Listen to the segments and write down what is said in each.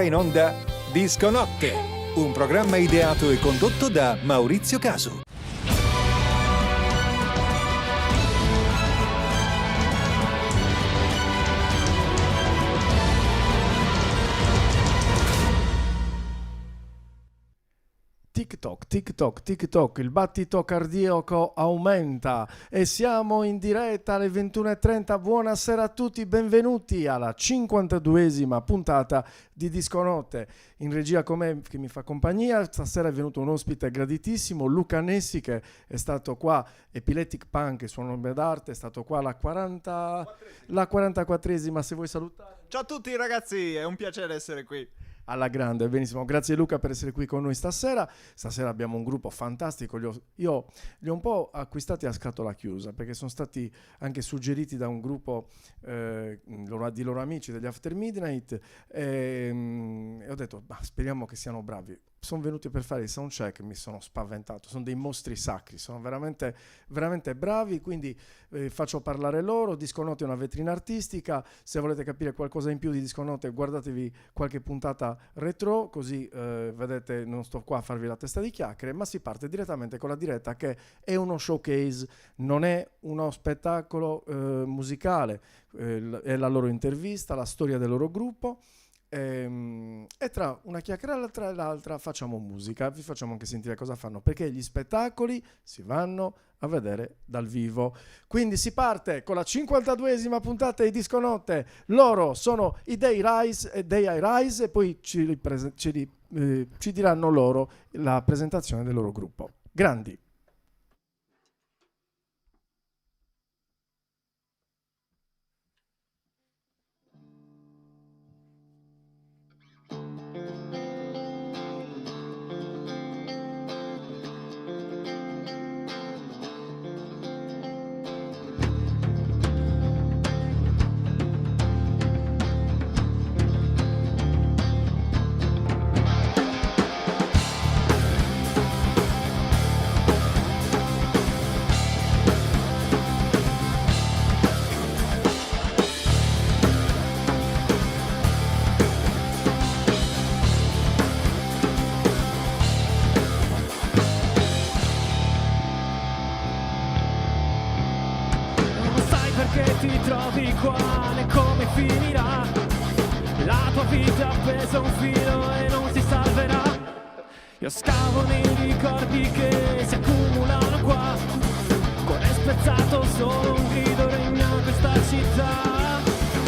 in onda Disco Notte, un programma ideato e condotto da Maurizio Casu. TikTok, il battito cardiaco aumenta e siamo in diretta alle 21:30. Buonasera a tutti, benvenuti alla 52esima puntata di Disco Notte. In regia con me, che mi fa compagnia, stasera è venuto un ospite graditissimo, Luca Nessi, che è stato qua, Epileptic Punk, il suo nome d'arte, è stato qua la 44esima, se vuoi salutare. Ciao a tutti ragazzi, è un piacere essere qui. Alla grande, benissimo. Grazie Luca per essere qui con noi stasera. Stasera abbiamo un gruppo fantastico. Io li ho un po' acquistati a scatola chiusa perché sono stati anche suggeriti da un gruppo di loro amici degli After Midnight e ho detto speriamo che siano bravi. Sono venuti per fare il soundcheck, mi sono spaventato, sono dei mostri sacri, sono veramente, veramente bravi, quindi faccio parlare loro. Disco Notte è una vetrina artistica, se volete capire qualcosa in più di Disco Notte guardatevi qualche puntata retro, così vedete, non sto qua a farvi la testa di chiacchiere, ma si parte direttamente con la diretta, che è uno showcase, non è uno spettacolo musicale, è la loro intervista, la storia del loro gruppo. E tra una chiacchierata e l'altra facciamo musica, vi facciamo anche sentire cosa fanno, perché gli spettacoli si vanno a vedere dal vivo. Quindi si parte con la 52esima puntata di Disco Notte. Loro sono i Day I Rise e poi ci diranno loro la presentazione del loro gruppo. Grandi. Ti trovi qua, né come finirà. La tua vita appesa a un filo e non si salverà. Io scavo nei ricordi che si accumulano qua. Cuore spezzato, solo un grido regna in questa città.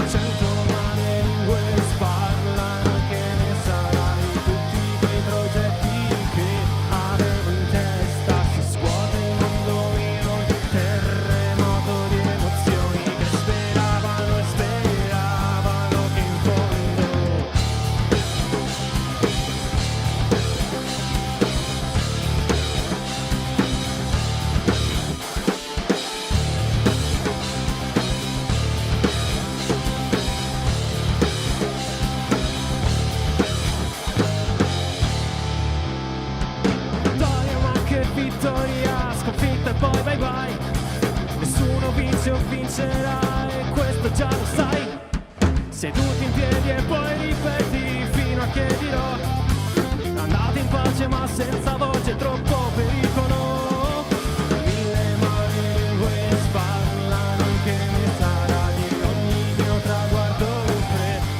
100 mani lingue sparlano, che ne sarai tutti quei progetti che avevo in testa. Si scuote il mondo in un terremoto di emozioni. Speravano che in fondo vittoria, ma che vittoria, sconfitta e poi bye bye. Nessuno vince o vincerà e questo già lo sai. Seduti in piedi e poi ripeti fino a che dirò. Andate in pace ma senza voce, troppo pericolo. Mille mani lingue sparlano, che ne sarà di ogni mio traguardo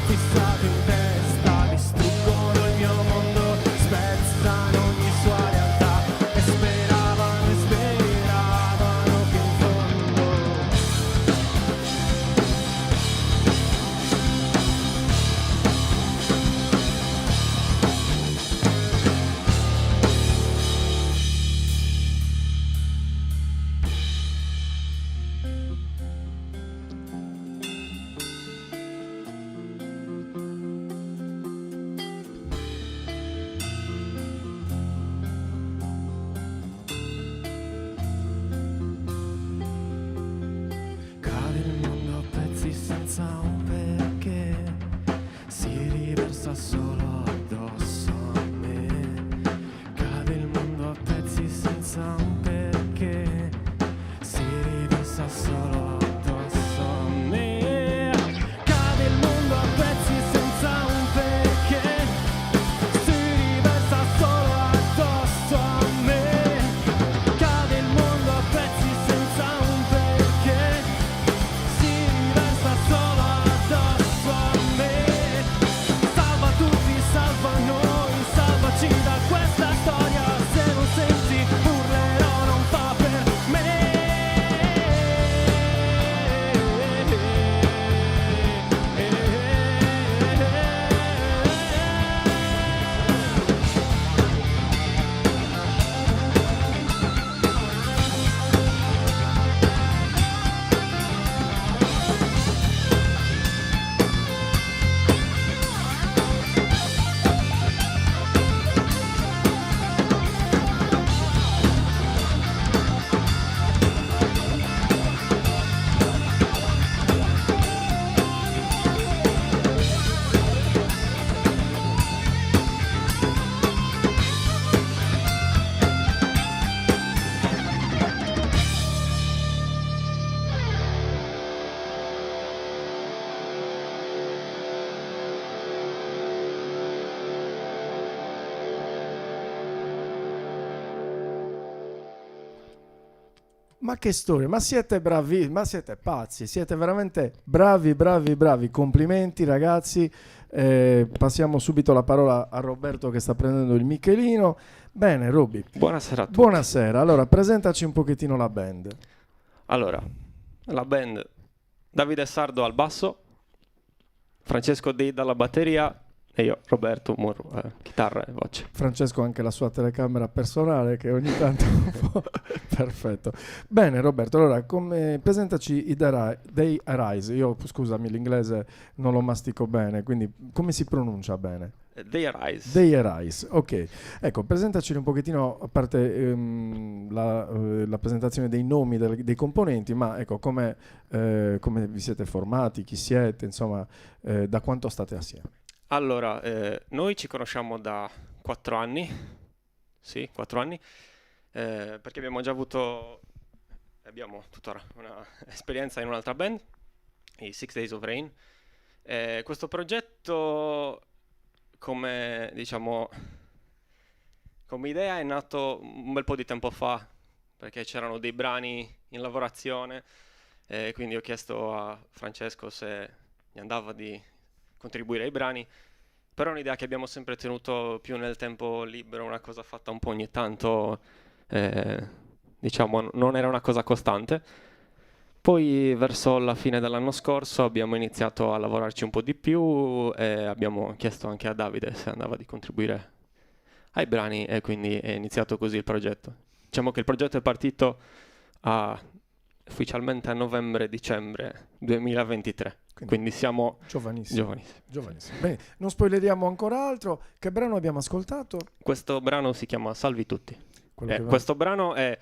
fissato in testa. Distruggono il mio mondo, spezzano ogni sua realtà. E speravano che in fondo Ma che storia, ma siete bravi, ma siete pazzi, siete veramente bravi, complimenti ragazzi. Passiamo subito la parola a Roberto che sta prendendo il Michelino. Bene, Roby. Buonasera a tutti. Buonasera, allora presentaci un pochettino la band. Allora, la band: Davide Sardo al basso, Francesco Deida alla batteria e io, Roberto Murro, chitarra e voce. Francesco ha anche la sua telecamera personale che ogni tanto perfetto. Bene Roberto, allora presentaci i They Arise. Io scusami, l'inglese non lo mastico bene, quindi come si pronuncia bene? They Arise. They Arise, ok. Ecco, presentaci un pochettino, a parte la presentazione dei nomi dei componenti, ma ecco come vi siete formati, chi siete, insomma, da quanto state assieme? Allora, noi ci conosciamo da 4 anni, sì, 4 anni, perché abbiamo tuttora un'esperienza in un'altra band, i Six Days of Rain. Questo progetto, come idea, è nato un bel po' di tempo fa, perché c'erano dei brani in lavorazione, quindi ho chiesto a Francesco se gli andava di contribuire ai brani, però è un'idea che abbiamo sempre tenuto più nel tempo libero, una cosa fatta un po' ogni tanto, non era una cosa costante. Poi verso la fine dell'anno scorso abbiamo iniziato a lavorarci un po' di più e abbiamo chiesto anche a Davide se andava di contribuire ai brani e quindi è iniziato così il progetto. Diciamo che il progetto è partito ufficialmente a novembre-dicembre 2023. Quindi siamo giovanissimi. Bene, non spoileriamo ancora altro. Che brano abbiamo ascoltato? Questo brano si chiama Salvi Tutti. Questo brano è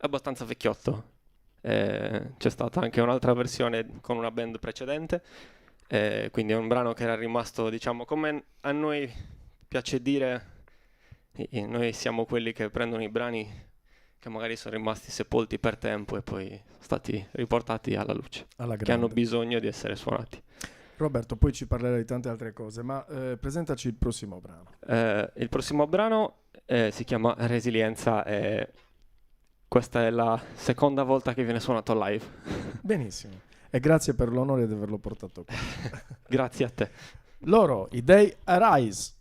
abbastanza vecchiotto. C'è stata anche un'altra versione con una band precedente. Quindi è un brano che era rimasto, come a noi piace dire, noi siamo quelli che prendono i brani che magari sono rimasti sepolti per tempo e poi stati riportati alla luce, che hanno bisogno di essere suonati. Roberto, poi ci parlerai di tante altre cose, ma presentaci il prossimo brano. Il prossimo brano si chiama Resilienza e questa è la seconda volta che viene suonato live. Benissimo, e grazie per l'onore di averlo portato qua. Grazie a te. Loro, i They Arise.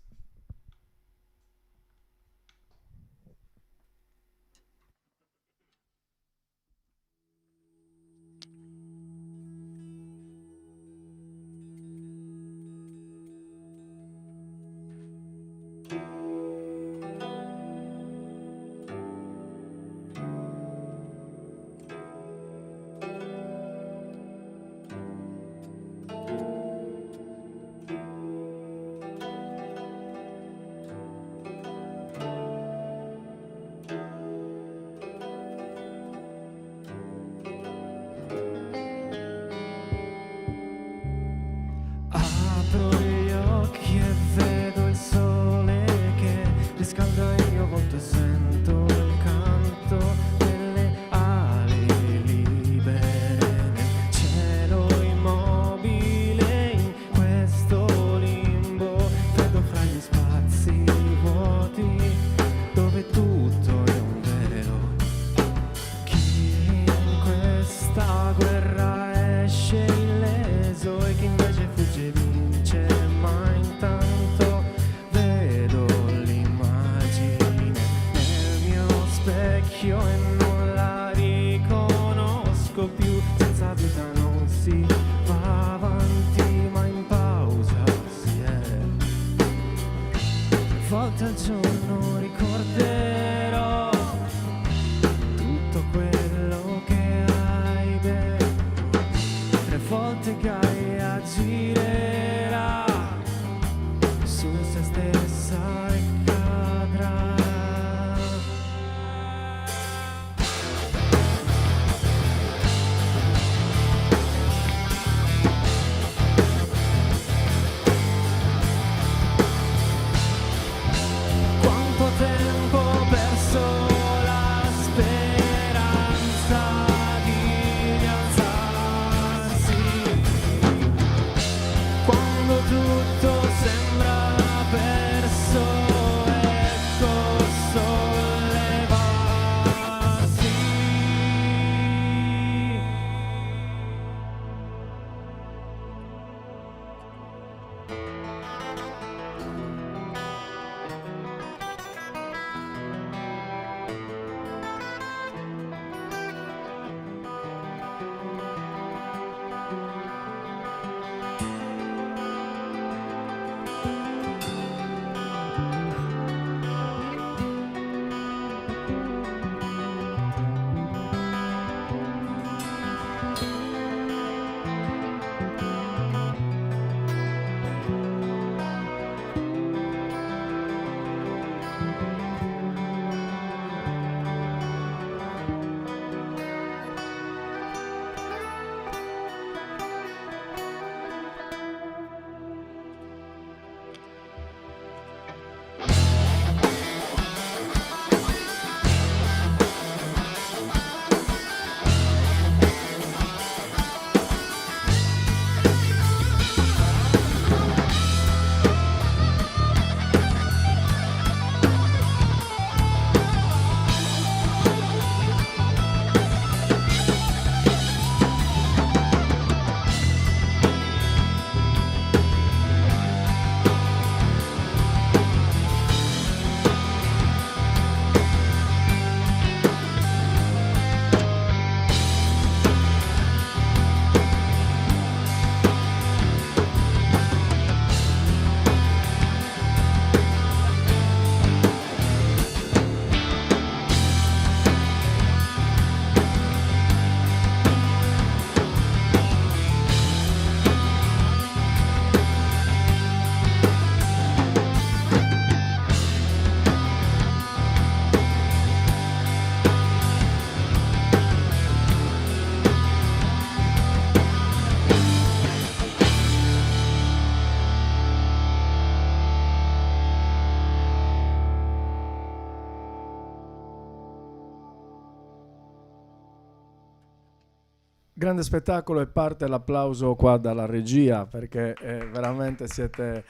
grande spettacolo e parte l'applauso qua dalla regia perché veramente siete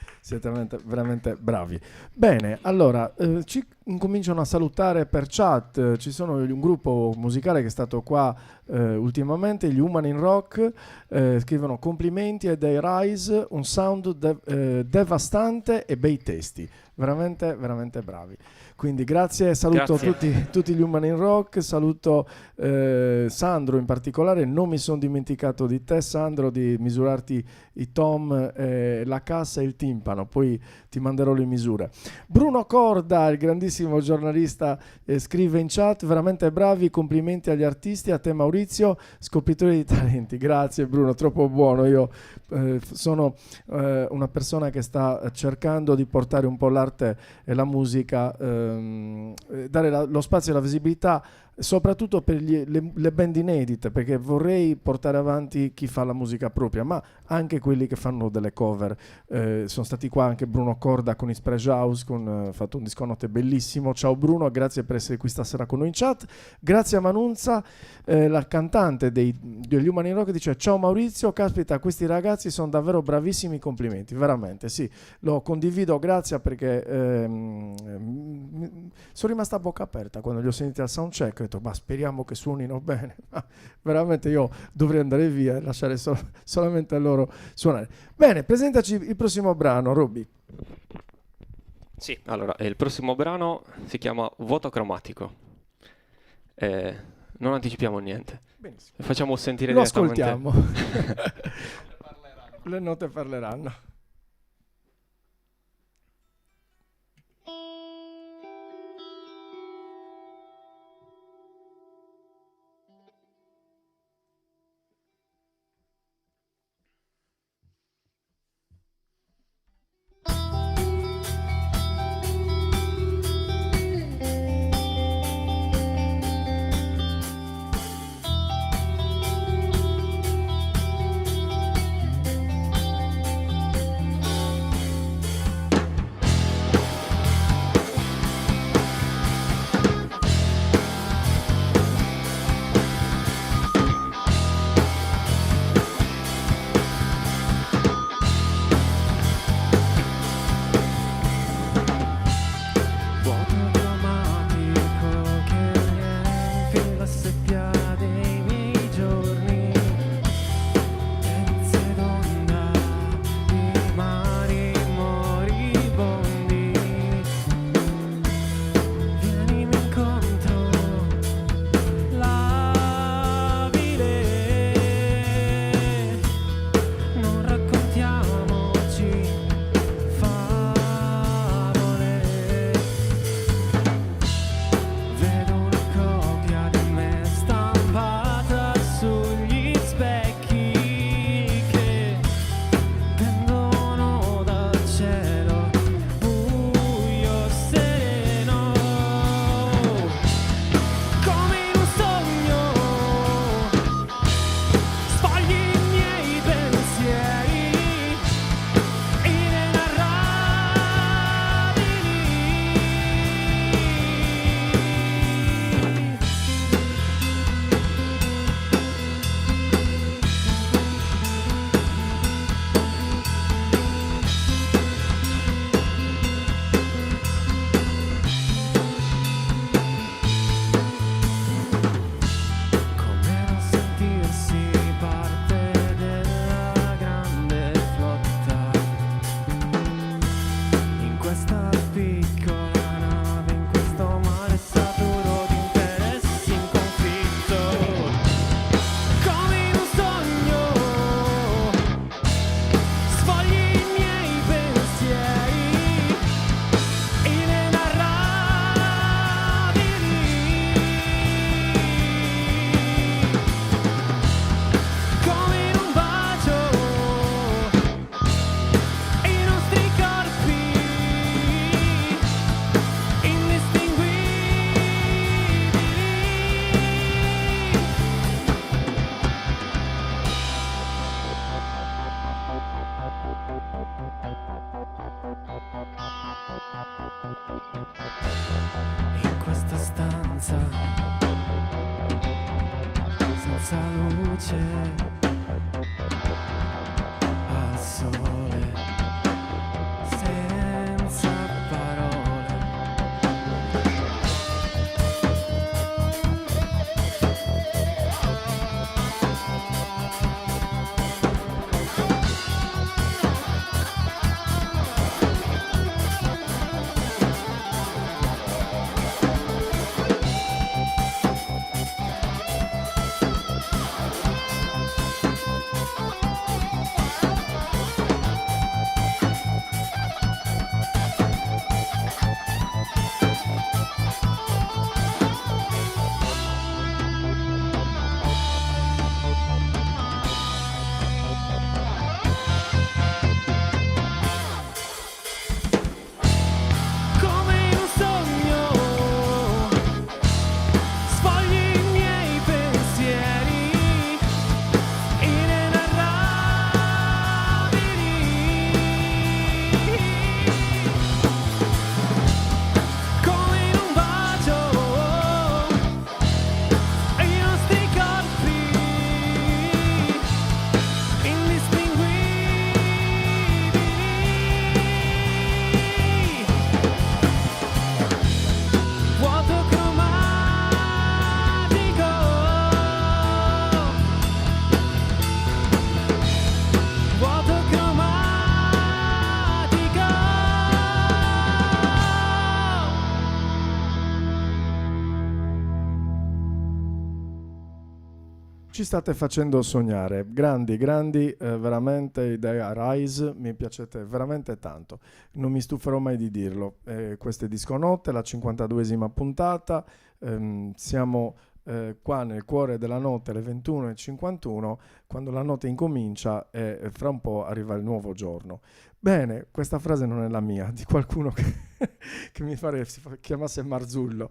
veramente bravi. Bene, allora ci incominciano a salutare per chat, ci sono un gruppo musicale che è stato qua ultimamente, gli Human in Rock, scrivono complimenti e dei Rise, un sound devastante e bei testi, veramente veramente bravi. Quindi grazie, saluto tutti gli Human in Rock, saluto Sandro in particolare, non mi sono dimenticato di te Sandro, di misurarti i tom, la cassa e il timpano, poi ti manderò le misure. Bruno Corda, il grandissimo giornalista, scrive in chat, veramente bravi, complimenti agli artisti, a te Maurizio, scopritore di talenti. Grazie Bruno, troppo buono, io sono una persona che sta cercando di portare un po' l'arte e la musica, dare lo spazio e la visibilità soprattutto per le band inedite, perché vorrei portare avanti chi fa la musica propria, ma anche quelli che fanno delle cover. Sono stati qua anche Bruno Corda con Ispreja House, ha fatto un disco notte bellissimo. Ciao Bruno, grazie per essere qui stasera con noi in chat. Grazie a Manunza, la cantante degli Human in Rock, dice: ciao Maurizio, caspita, questi ragazzi sono davvero bravissimi, complimenti, veramente sì, lo condivido, grazie, perché sono rimasta a bocca aperta quando li ho sentiti al soundcheck. Ho detto, ma speriamo che suonino bene. Ma veramente io dovrei andare via e lasciare solamente a loro suonare. Bene, presentaci il prossimo brano, Robby. Sì, allora, il prossimo brano si chiama Vuoto Cromatico. Non anticipiamo niente. Benissimo. Facciamo sentire lo direttamente. Ascoltiamo. Le note parleranno. luce al sole senza parole. Come in un sogno sfogli i miei pensieri inenarrabili. Come in un bacio i nostri corpi indistinguibili. Vuoto cromatico, vuoto cromatico. Ci state facendo sognare, grandi, veramente idea Rise, mi piacete veramente tanto, non mi stuferò mai di dirlo. Questa è Disconotte, la 52esima puntata, siamo qua nel cuore della notte alle 21:51, quando la notte incomincia e fra un po' arriva il nuovo giorno. Bene, questa frase non è la mia, di qualcuno che mi chiamasse Marzullo.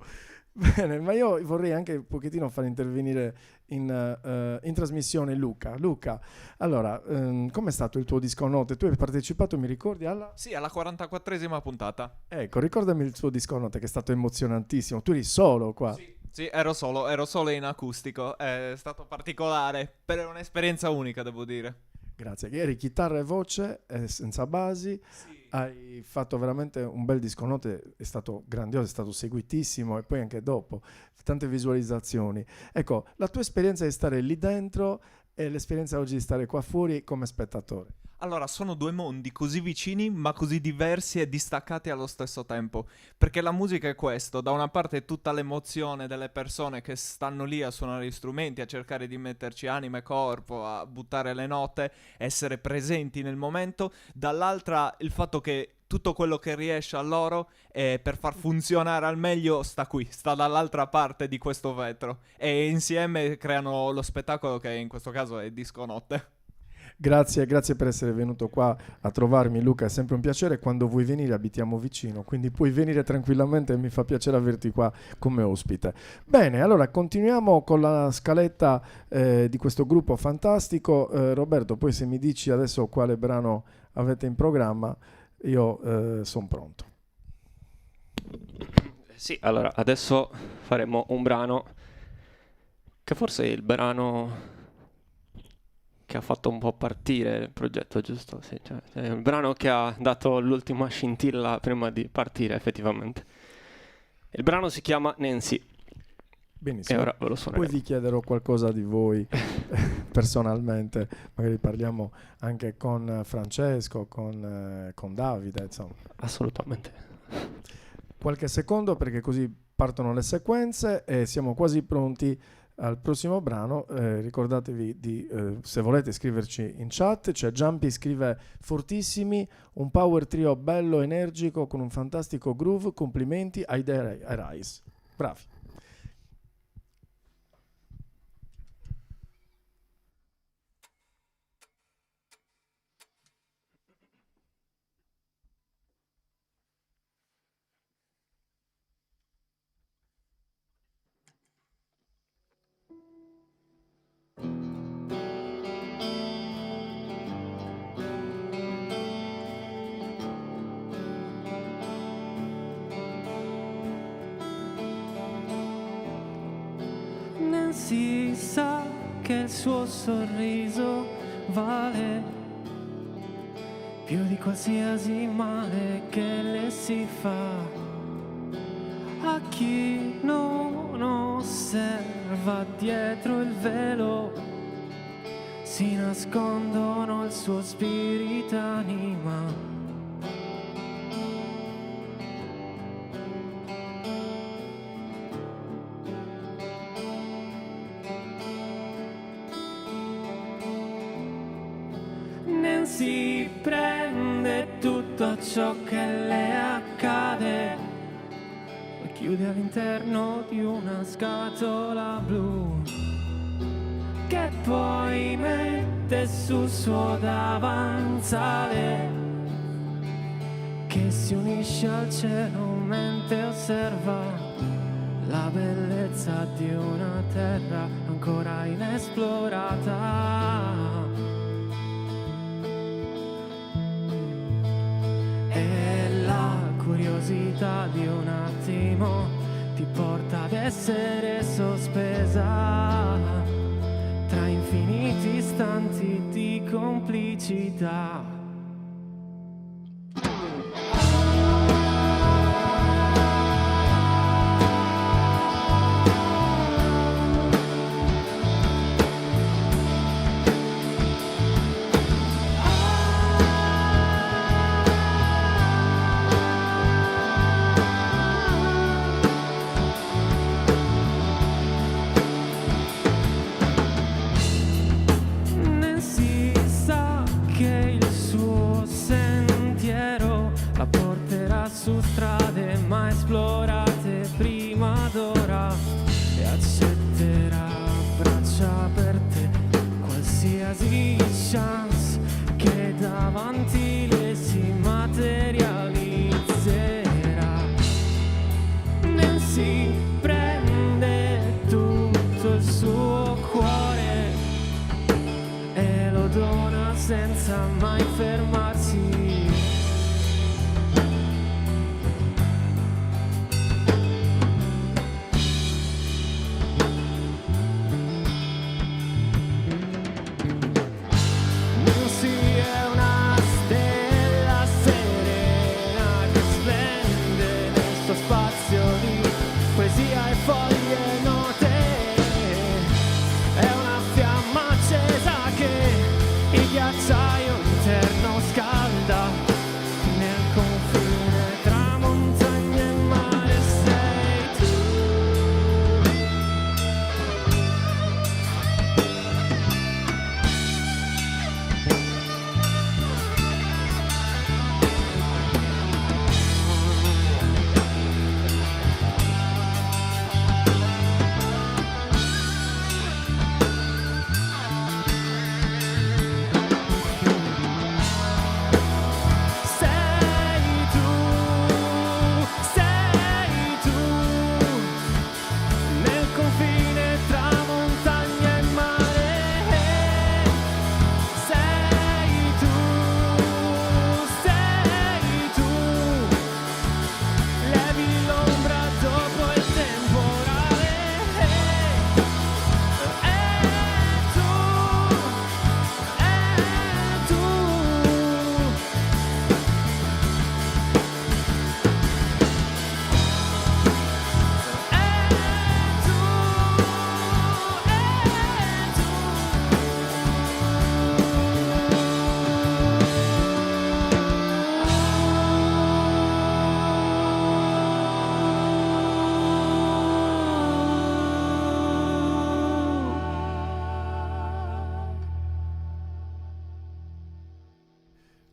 Bene, ma io vorrei anche un pochettino far intervenire in trasmissione Luca. Luca, allora, com'è stato il tuo Disconotte? Tu hai partecipato, mi ricordi, alla... Sì, alla 44esima puntata. Ecco, ricordami il tuo Disconotte che è stato emozionantissimo. Tu eri solo qua. Sì, ero solo in acustico. È stato particolare, per un'esperienza unica, devo dire. Grazie, che eri chitarra e voce, senza basi. Sì. Hai fatto veramente un bel Disconotte, è stato grandioso, è stato seguitissimo e poi anche dopo, tante visualizzazioni. Ecco, la tua esperienza di stare lì dentro e l'esperienza oggi di stare qua fuori come spettatore. Allora, sono due mondi così vicini ma così diversi e distaccati allo stesso tempo, perché la musica è questo: da una parte è tutta l'emozione delle persone che stanno lì a suonare gli strumenti, a cercare di metterci anima e corpo, a buttare le note, essere presenti nel momento, dall'altra il fatto che tutto quello che riesce a loro per far funzionare al meglio sta qui, sta dall'altra parte di questo vetro, e insieme creano lo spettacolo che in questo caso è Disconotte. Grazie per essere venuto qua a trovarmi, Luca, è sempre un piacere. Quando vuoi venire abitiamo vicino, quindi puoi venire tranquillamente e mi fa piacere averti qua come ospite. Bene, allora continuiamo con la scaletta di questo gruppo fantastico. Roberto, poi se mi dici adesso quale brano avete in programma, io sono pronto. Sì, allora adesso faremo un brano che forse è il brano che ha fatto un po' partire il progetto, giusto? Sì, cioè, è il brano che ha dato l'ultima scintilla prima di partire, effettivamente. Il brano si chiama Nancy. Benissimo. E ora ve lo suoneremo. Poi vi chiederò qualcosa di voi personalmente, magari parliamo anche con Francesco, con Davide, insomma. Assolutamente. Qualche secondo perché così partono le sequenze e siamo quasi pronti al prossimo brano. Ricordatevi di, se volete, scriverci in chat. C'è Jumpy, scrive: fortissimi, un power trio bello, energico, con un fantastico groove, complimenti ai The Rise. Bravi. Si sa che il suo sorriso vale più di qualsiasi male che le si fa. A chi non osserva dietro il velo si nascondono il suo spirito anima. Si prende tutto ciò che le accade, lo chiude all'interno di una scatola blu che poi mette sul suo davanzale, che si unisce al cielo mentre osserva la bellezza di una terra ancora inesplorata. Curiosità di un attimo ti porta ad essere sospesa tra infiniti istanti di complicità. Su strade mai esplorate prima d'ora e accetterà a braccia aperte qualsiasi chance che davanti le si materializzerà. Nancy prende tutto il suo cuore e lo dona senza mai fermarsi.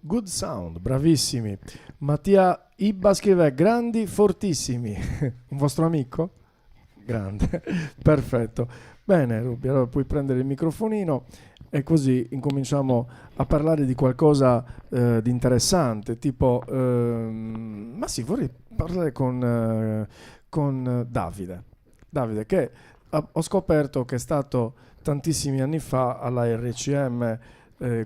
Good sound, bravissimi. Mattia Ibba scrive grandi, fortissimi. Un vostro amico? Grande, perfetto. Bene Ruby, allora puoi prendere il microfonino e così incominciamo a parlare di qualcosa di interessante, tipo, ma sì, vorrei parlare con Davide. Davide, che ho scoperto che è stato tantissimi anni fa alla RCM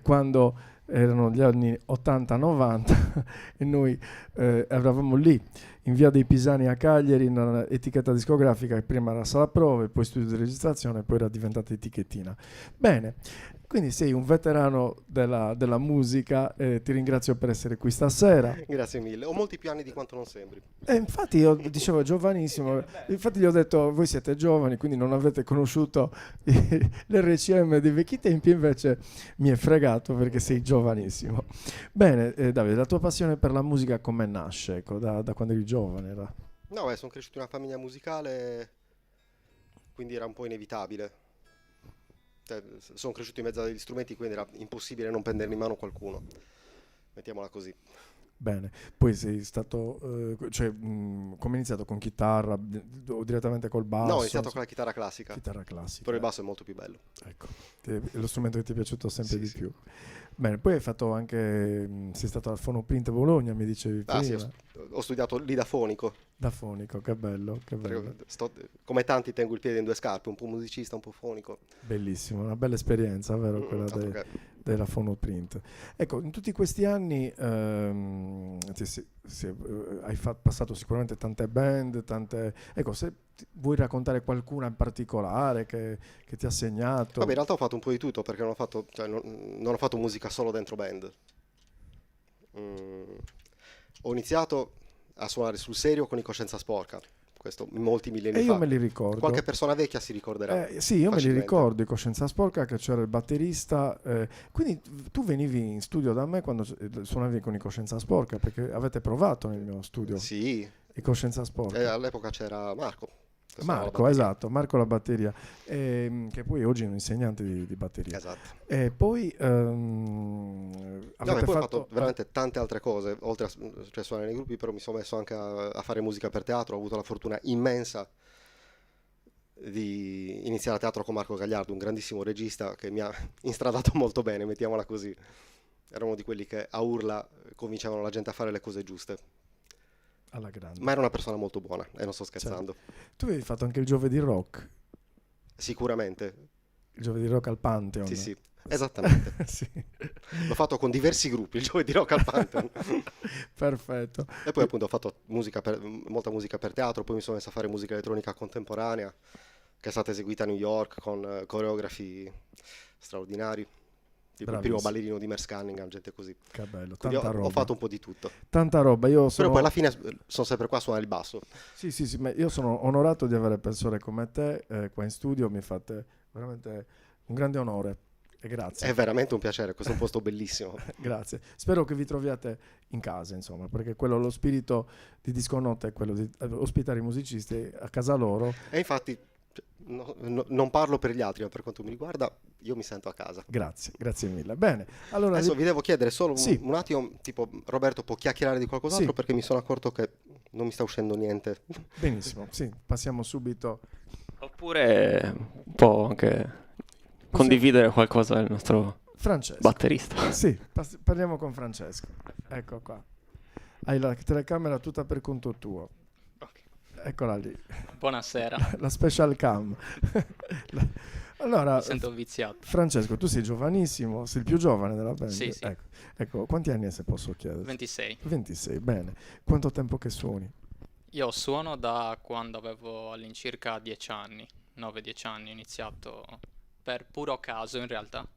quando erano gli anni 80-90 e noi eravamo lì in via dei Pisani a Cagliari, in una etichetta discografica che prima era sala prove, poi studio di registrazione, poi era diventata etichettina. Bene, quindi sei un veterano della musica, ti ringrazio per essere qui stasera. Grazie mille, ho molti più anni di quanto non sembri. Infatti io dicevo giovanissimo, infatti gli ho detto voi siete giovani quindi non avete conosciuto l'RCM dei vecchi tempi, invece mi è fregato perché sei giovanissimo. Bene, Davide, la tua passione per la musica come nasce? Ecco, da quando eri giovane? No, sono cresciuto in una famiglia musicale, quindi era un po' inevitabile. Sono cresciuto in mezzo a degli strumenti, quindi era impossibile non prendermi in mano qualcuno. Mettiamola così. Bene, poi sei stato, come hai iniziato, con chitarra o direttamente col basso? No, ho iniziato con la chitarra classica. Chitarra classica. Però il basso è molto più bello. Ecco, è lo strumento che ti è piaciuto sempre di Sì. più. Bene, poi hai fatto anche, sei stato al Fonoprint Bologna, mi dicevi prima. Sì, ho studiato lì da fonico. Da fonico, che bello, che bello. Come tanti tengo il piede in due scarpe, un po' musicista, un po' fonico. Bellissimo, una bella esperienza, vero? Quella della Fonoprint. Ecco, in tutti questi anni hai passato sicuramente tante band, Ecco, se vuoi raccontare qualcuna in particolare che ti ha segnato? Vabbè, in realtà ho fatto un po' di tutto, perché non ho fatto musica solo dentro band. Ho iniziato a suonare sul serio con i Coscienza Sporca, questo molti millenni fa. Io me li ricordo. Qualche persona vecchia si ricorderà. Sì, io me li facilmente. ricordo, i Coscienza Sporca, che c'era il batterista. Quindi tu venivi in studio da me quando suonavi con i Coscienza Sporca, perché avete provato nel mio studio Sì, i Coscienza Sporca. all'epoca c'era Marco. che suonava la Marco, batteria. esatto, Marco la batteria, che poi oggi è un insegnante di batteria. Esatto. E poi No, e avete poi ho fatto veramente tante altre cose, oltre a suonare nei gruppi, però mi sono messo anche a fare musica per teatro. Ho avuto la fortuna immensa di iniziare a teatro con Marco Gagliardo, un grandissimo regista che mi ha instradato molto bene, mettiamola così. Era uno di quelli che a urla convincevano la gente a fare le cose giuste. alla grande. Ma era una persona molto buona, e non sto scherzando. Tu avevi fatto anche il Giovedì Rock, Sicuramente, il Giovedì Rock al Pantheon. sì, esattamente. Sì. L'ho fatto con diversi gruppi, il Giovedì Rock al Pantheon. Perfetto. E poi appunto ho fatto molta musica per teatro, poi mi sono messo a fare musica elettronica contemporanea, che è stata eseguita a New York con coreografi straordinari, tipo il primo Bravissimo. ballerino di Merce Cunningham, gente così. Che bello, Quindi tanta roba. ho fatto un po' di tutto. Tanta roba. Io Però sono... poi alla fine sono sempre qua a suonare il basso. Sì, ma io sono onorato di avere persone come te qua in studio, mi fate veramente un grande onore e grazie. È veramente un piacere, questo è un posto bellissimo. Grazie. Spero che vi troviate in casa, insomma, perché lo spirito di Disco Notte è quello di ospitare i musicisti a casa loro. E infatti non parlo per gli altri, ma per quanto mi riguarda io mi sento a casa. Grazie mille. Bene, allora Adesso vi devo chiedere solo Sì. un attimo, tipo Roberto può chiacchierare di qualcos'altro, Sì. perché mi sono accorto che non mi sta uscendo niente. benissimo, sì, passiamo subito. Oppure può anche condividere qualcosa del nostro Francesco. batterista. Sì, parliamo con Francesco. Ecco qua. Hai la telecamera tutta per conto tuo. Eccola lì. Buonasera, La special cam. Allora, mi sento viziato. Francesco, tu sei giovanissimo, sei il più giovane della band. Sì, sì. Ecco, quanti anni hai, se posso chiedere? 26. 26, bene. Quanto tempo che suoni? Io suono da quando avevo all'incirca 10 anni, 9-10 anni, ho iniziato per puro caso in realtà,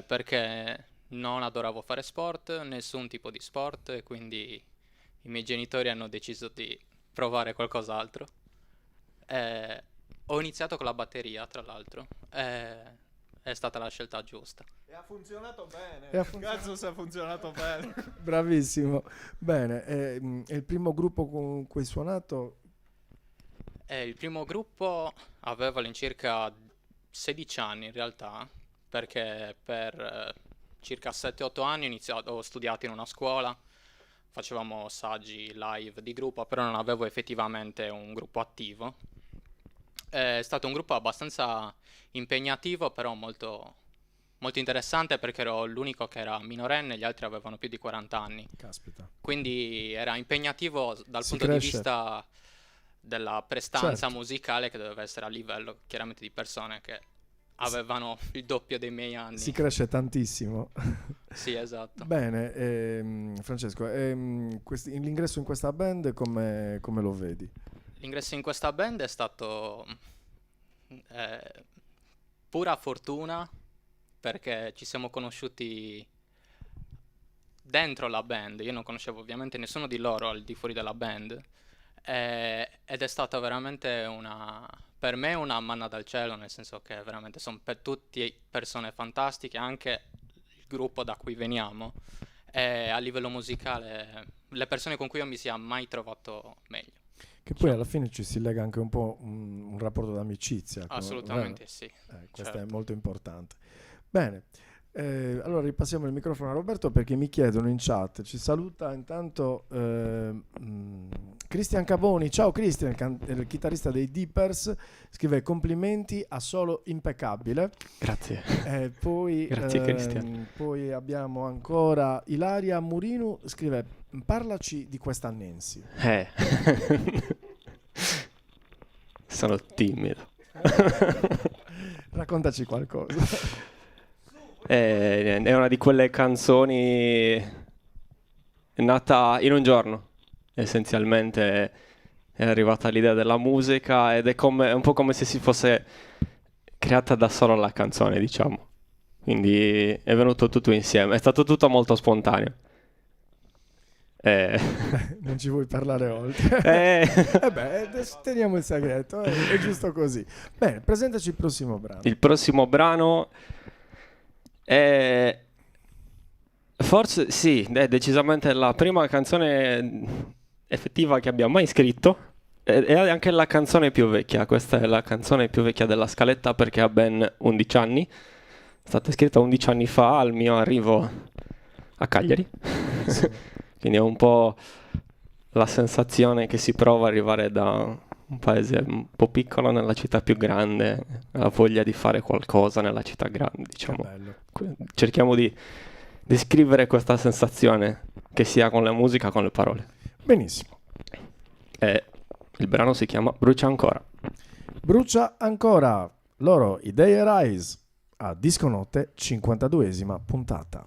perché non adoravo fare sport, nessun tipo di sport, e quindi i miei genitori hanno deciso di provare qualcos'altro. Ho iniziato con la batteria, tra l'altro, è stata la scelta giusta. E ha funzionato bene. E ha funzionato- Cazzo se ha funzionato bene. Bravissimo. Bene, è il primo gruppo con cui hai suonato? Il primo gruppo aveva all'incirca 16 anni in realtà, perché per circa 7-8 anni ho studiato in una scuola, facevamo saggi live di gruppo, però non avevo effettivamente un gruppo attivo. È stato un gruppo abbastanza impegnativo, però molto, molto interessante, perché ero l'unico che era minorenne, gli altri avevano più di 40 anni. Caspita. Quindi era impegnativo dal Si punto cresce. di vista della prestanza Certo. musicale, che doveva essere a livello chiaramente di persone che avevano il doppio dei miei anni. Si cresce tantissimo. Sì, esatto. Bene, Francesco, l'ingresso in questa band come lo vedi? L'ingresso in questa band è stato pura fortuna, perché ci siamo conosciuti dentro la band. Io non conoscevo ovviamente nessuno di loro al di fuori della band, ed è stata veramente per me una manna dal cielo, nel senso che veramente sono per tutti persone fantastiche, anche il gruppo da cui veniamo, e a livello musicale le persone con cui io mi sia mai trovato meglio. Che poi alla fine ci si lega anche un po' un rapporto d'amicizia. Assolutamente sì. Questo certo. è molto importante. Bene, allora ripassiamo il microfono a Roberto, perché mi chiedono in chat, ci saluta intanto Cristian Caboni. Ciao Cristian, il chitarrista dei Dippers, scrive: complimenti, assolo impeccabile. Grazie. Poi, Grazie Cristian. Poi abbiamo ancora Ilaria Murinu, scrive: parlaci di questa Nancy. Sono timido. Raccontaci qualcosa. È una di quelle canzoni nata in un giorno, essenzialmente. È arrivata l'idea della musica ed è un po' come se si fosse creata da sola la canzone, diciamo. Quindi è venuto tutto insieme, è stato tutto molto spontaneo. Non ci vuoi parlare oltre? Teniamo il segreto, è giusto così. Bene, presentaci il prossimo brano. Il prossimo brano è forse sì, è decisamente la prima canzone effettiva che abbiamo mai scritto. È anche la canzone più vecchia. Questa è la canzone più vecchia della scaletta, perché ha ben 11 anni. È stata scritta 11 anni fa al mio arrivo a Cagliari. Quindi è un po' la sensazione che si prova arrivare da un paese un po' piccolo nella città più grande, la voglia di fare qualcosa nella città grande, diciamo. Cerchiamo di descrivere questa sensazione, che sia con la musica che con le parole. Benissimo. Il brano si chiama Brucia ancora. Brucia ancora. Loro, i Day Arise, a Disco Notte, 52esima puntata.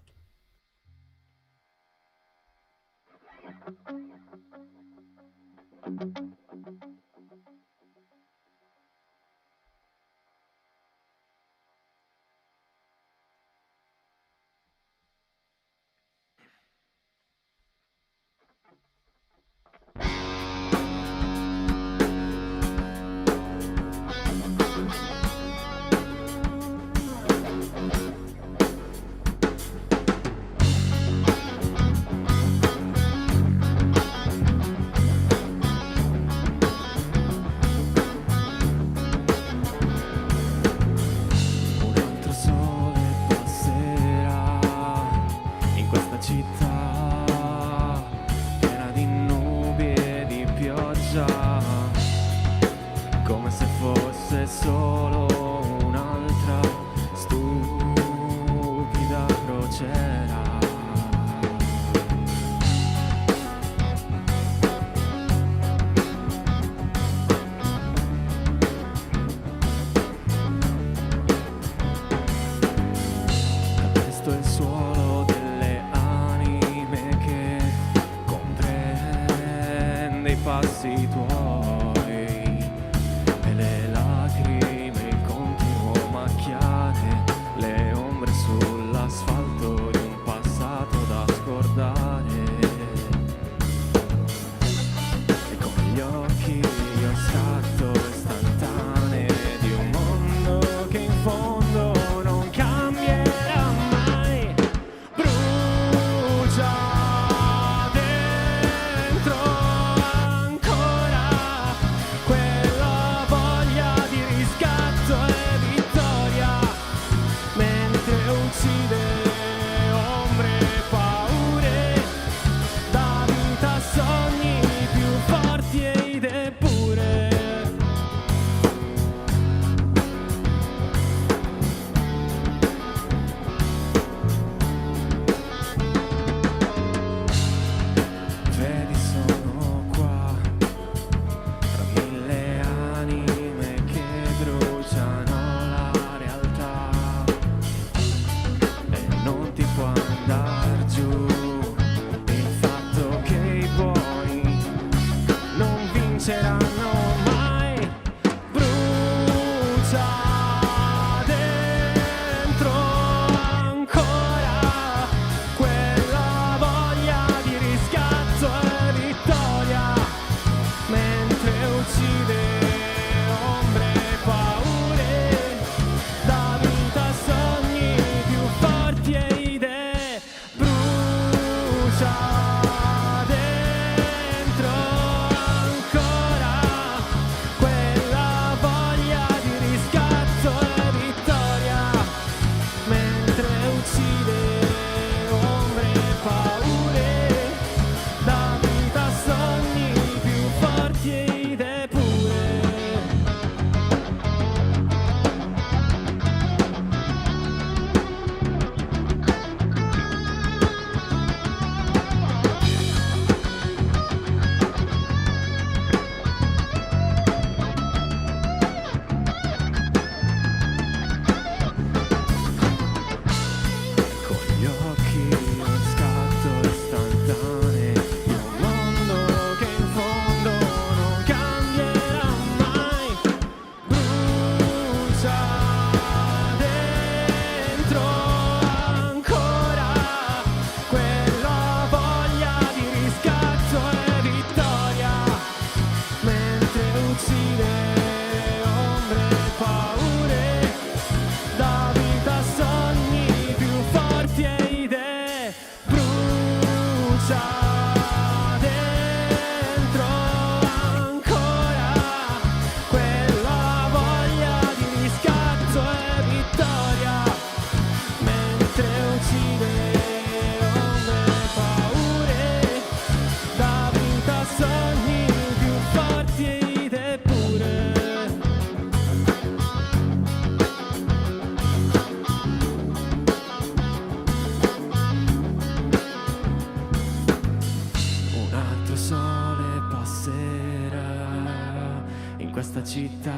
questa città.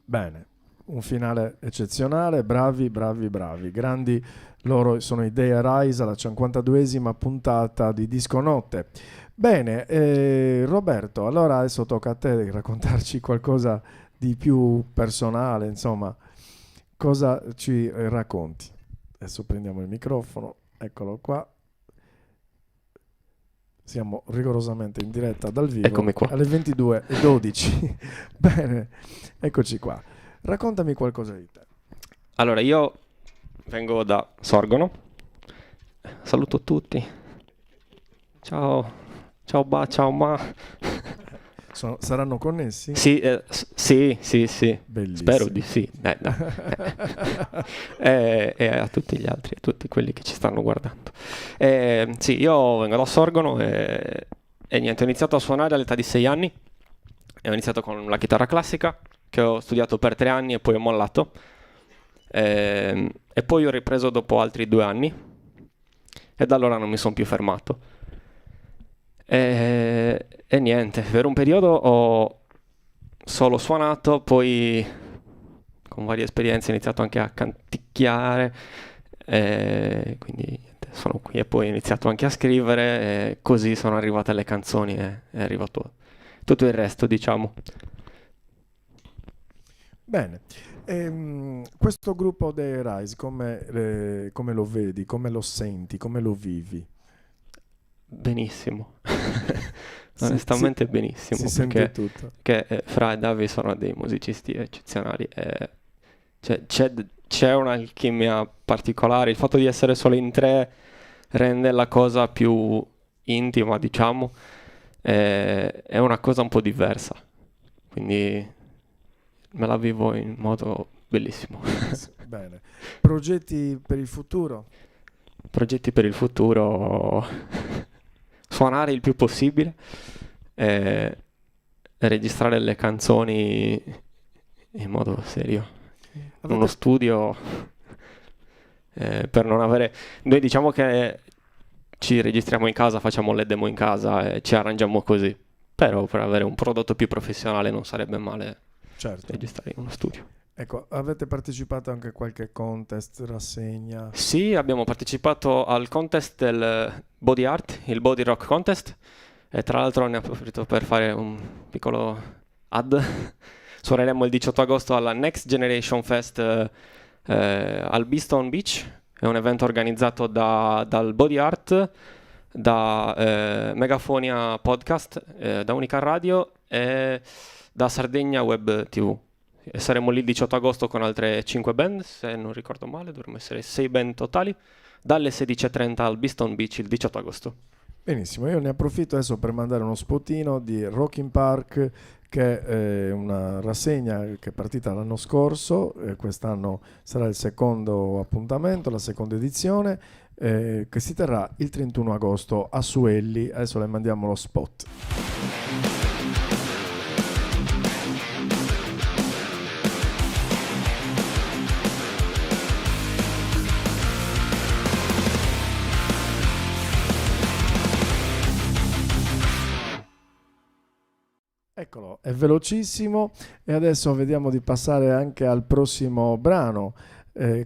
Bene, un finale eccezionale, bravi, grandi, loro sono i Day Arise alla 52esima puntata di Disco Notte. Bene, Roberto, allora adesso tocca a te raccontarci qualcosa di più personale, insomma, cosa ci racconti? Adesso prendiamo il microfono, eccolo qua. Siamo rigorosamente in diretta dal vivo. Eccomi qua. Alle 22:12. Bene, eccoci qua. Raccontami qualcosa di te. Allora, io vengo da Sorgono. Saluto tutti. Ciao. Ciao ba, ciao ma. Saranno connessi? Sì, sì. Bellissimo. Spero di sì. Dai. E a tutti gli altri, a tutti quelli che ci stanno guardando. Sì, io vengo da Sorgono e niente, ho iniziato a suonare all'età di 6 anni. E ho iniziato con la chitarra classica, che ho studiato per 3 anni e poi ho mollato. E poi ho ripreso dopo altri 2 anni. E da allora non mi sono più fermato. E niente, per un periodo ho solo suonato, poi con varie esperienze ho iniziato anche a canticchiare, quindi niente, sono qui e poi ho iniziato anche a scrivere e così sono arrivate le canzoni e è arrivato tutto il resto, diciamo. Bene, questo gruppo dei Rise come lo vedi, come lo senti, come lo vivi? Benissimo, onestamente benissimo, si sente tutto. Perché Fra e Davi sono dei musicisti eccezionali, c'è un'alchimia particolare, il fatto di essere solo in 3 rende la cosa più intima, diciamo, è una cosa un po' diversa, quindi me la vivo in modo bellissimo. Bene, progetti per il futuro? Progetti per il futuro... suonare il più possibile, registrare le canzoni in modo serio, in uno studio, per non avere... Noi diciamo che ci registriamo in casa, facciamo le demo in casa e ci arrangiamo così, però per avere un prodotto più professionale non sarebbe male registrare in uno studio. Ecco, avete partecipato anche a qualche contest, rassegna? Sì, abbiamo partecipato al contest del Body Art, il Body Rock Contest, e tra l'altro ne approfitto per fare un piccolo ad. Suoneremo il 18 agosto alla Next Generation Fest al Beeston Beach, è un evento organizzato dal Body Art, da Megafonia Podcast, da Unica Radio e da Sardegna Web TV. E saremo lì il 18 agosto con altre 5 band, se non ricordo male, dovremmo essere 6 band totali, dalle 16:30 al Beeston Beach il 18 agosto. Benissimo, io ne approfitto adesso per mandare uno spotino di Rockin' Park, che è una rassegna che è partita l'anno scorso, quest'anno sarà il secondo appuntamento, la seconda edizione, che si terrà il 31 agosto a Suelli. Adesso le mandiamo lo spot. Eccolo, è velocissimo e adesso vediamo di passare anche al prossimo brano.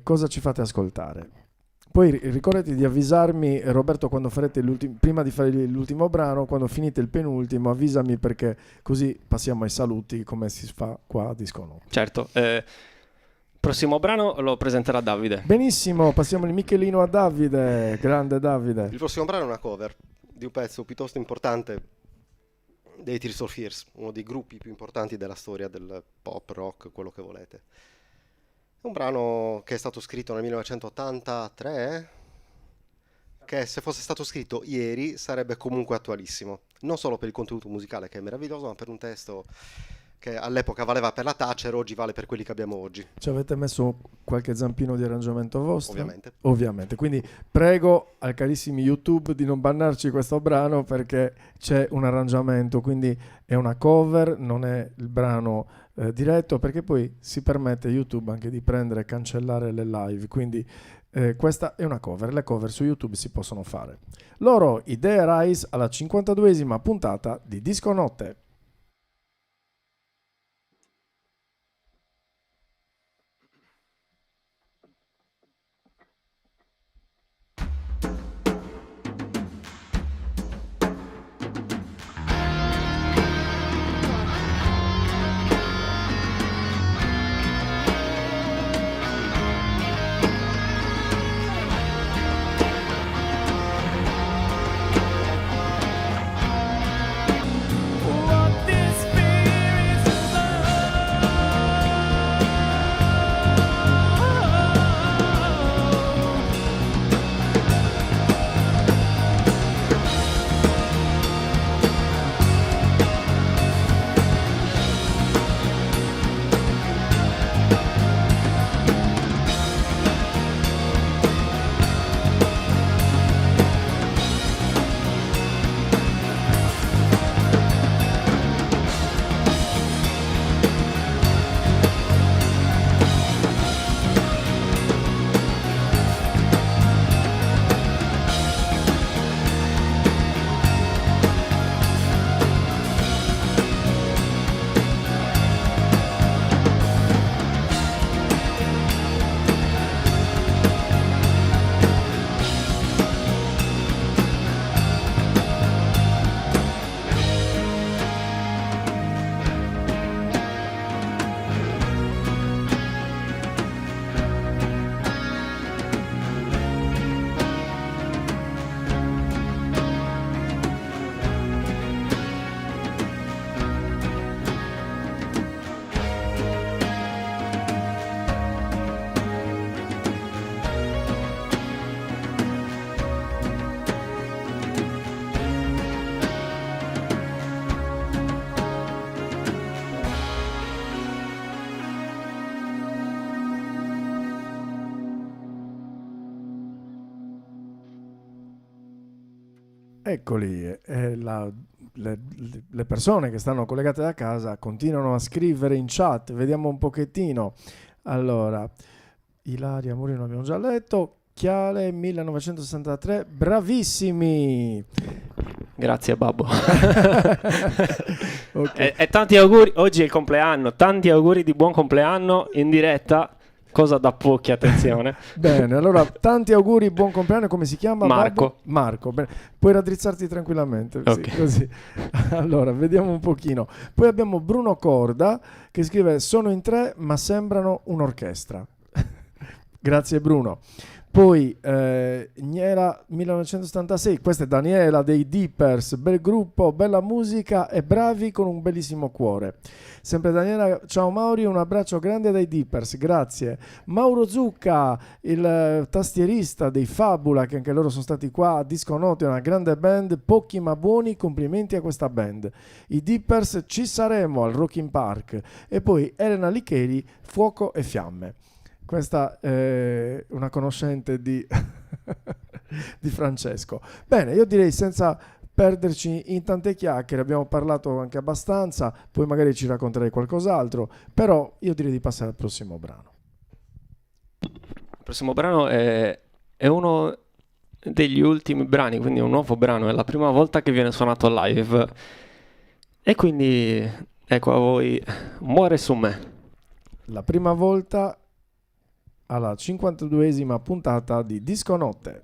Cosa ci fate ascoltare? Poi ricordate di avvisarmi, Roberto, quando farete prima di fare l'ultimo brano, quando finite il penultimo, avvisami, perché così passiamo ai saluti come si fa qua a Disco Notte. Certo, prossimo brano lo presenterà Davide. Benissimo, passiamo il Michelino a Davide, grande Davide. Il prossimo brano è una cover di un pezzo piuttosto importante dei Tears for Fears, uno dei gruppi più importanti della storia del pop, rock, quello che volete. È un brano che è stato scritto nel 1983, che se fosse stato scritto ieri sarebbe comunque attualissimo, non solo per il contenuto musicale che è meraviglioso, ma per un testo che all'epoca valeva per la Thatcher, oggi vale per quelli che abbiamo oggi. Ci avete messo qualche zampino di arrangiamento vostro? Ovviamente. Quindi prego al carissimi YouTube di non bannarci questo brano, perché c'è un arrangiamento, quindi è una cover, non è il brano diretto, perché poi si permette YouTube anche di prendere e cancellare le live, quindi questa è una cover, le cover su YouTube si possono fare. Loro, i The Rise, alla 52esima puntata di Disco Notte. What this feels Eccoli, le persone che stanno collegate da casa continuano a scrivere in chat, vediamo un pochettino. Allora, Ilaria Murino abbiamo già letto, Chiale 1963, bravissimi! Grazie babbo. Ok. E tanti auguri, oggi è il compleanno, tanti auguri di buon compleanno in diretta, cosa da pochi, attenzione. Bene, allora tanti auguri, buon compleanno, come si chiama? Marco. Babbo? Marco, bene. Puoi raddrizzarti tranquillamente. Sì, Ok. così. Allora, vediamo un pochino. Poi abbiamo Bruno Corda che scrive: sono in 3 ma sembrano un'orchestra. Grazie Bruno. Poi Niera 1976, questa è Daniela dei Dippers, bel gruppo, bella musica e bravi con un bellissimo cuore. Sempre Daniela, ciao Mauri, un abbraccio grande dai Dippers, grazie. Mauro Zucca, il tastierista dei Fabula, che anche loro sono stati qua a Disco Notte, una grande band, pochi ma buoni, complimenti a questa band. I Dippers ci saremo al Rocking Park. E poi Elena Licheri, Fuoco e Fiamme. Questa è una conoscente di Francesco. Bene, io direi senza perderci in tante chiacchiere, abbiamo parlato anche abbastanza, poi magari ci racconterai qualcos'altro, però io direi di passare al prossimo brano. Il prossimo brano è uno degli ultimi brani, quindi è un nuovo brano, è la prima volta che viene suonato live. E quindi ecco a voi Muore su me. La prima volta alla 52esima puntata di Disco Notte.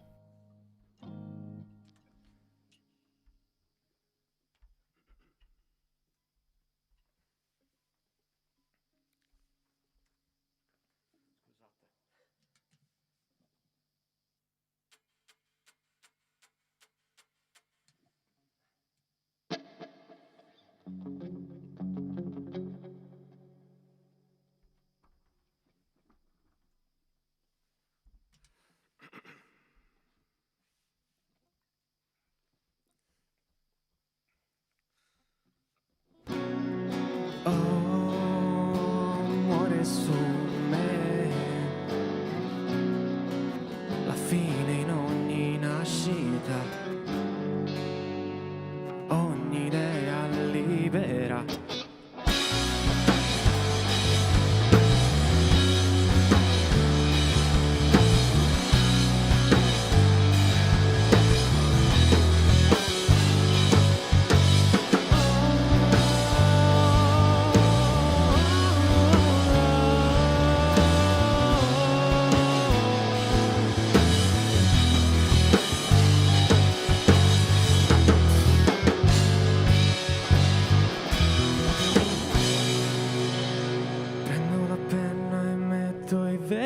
Muore su me la fine in ogni nascita, ogni idea libera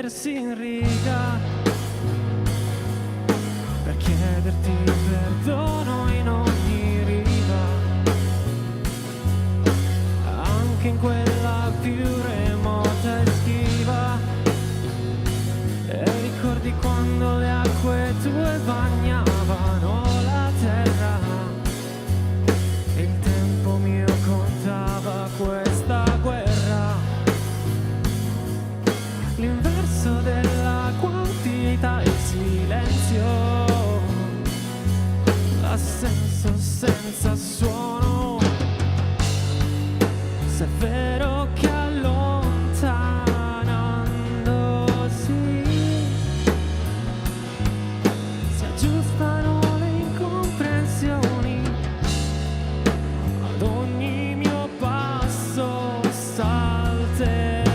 mettersi in riga per chiederti perdono in ogni riva, anche in quella più remota e schiva. E ricordi quando le acque tue bagnavano la terra e il tempo mio contava questa guerra, l'inverso della quantità, il silenzio, l'assenso senza suono. Se è vero che allontanandosi si aggiustano le incomprensioni, ad ogni mio passo salterò,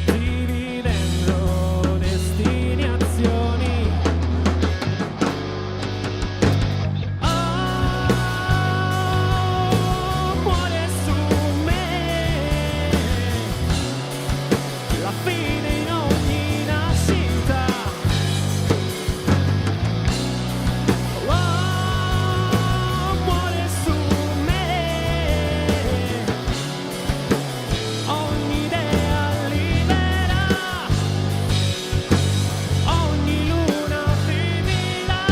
dividendo destinazioni. Muore su me la fine in ogni nascita. Muore su me ogni idea libera, ogni luna vivida.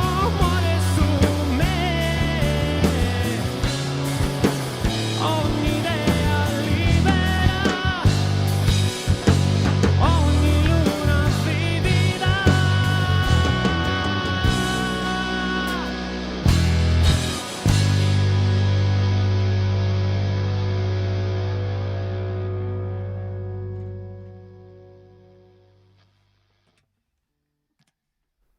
Muore su me ogni idea libera, ogni luna vivida.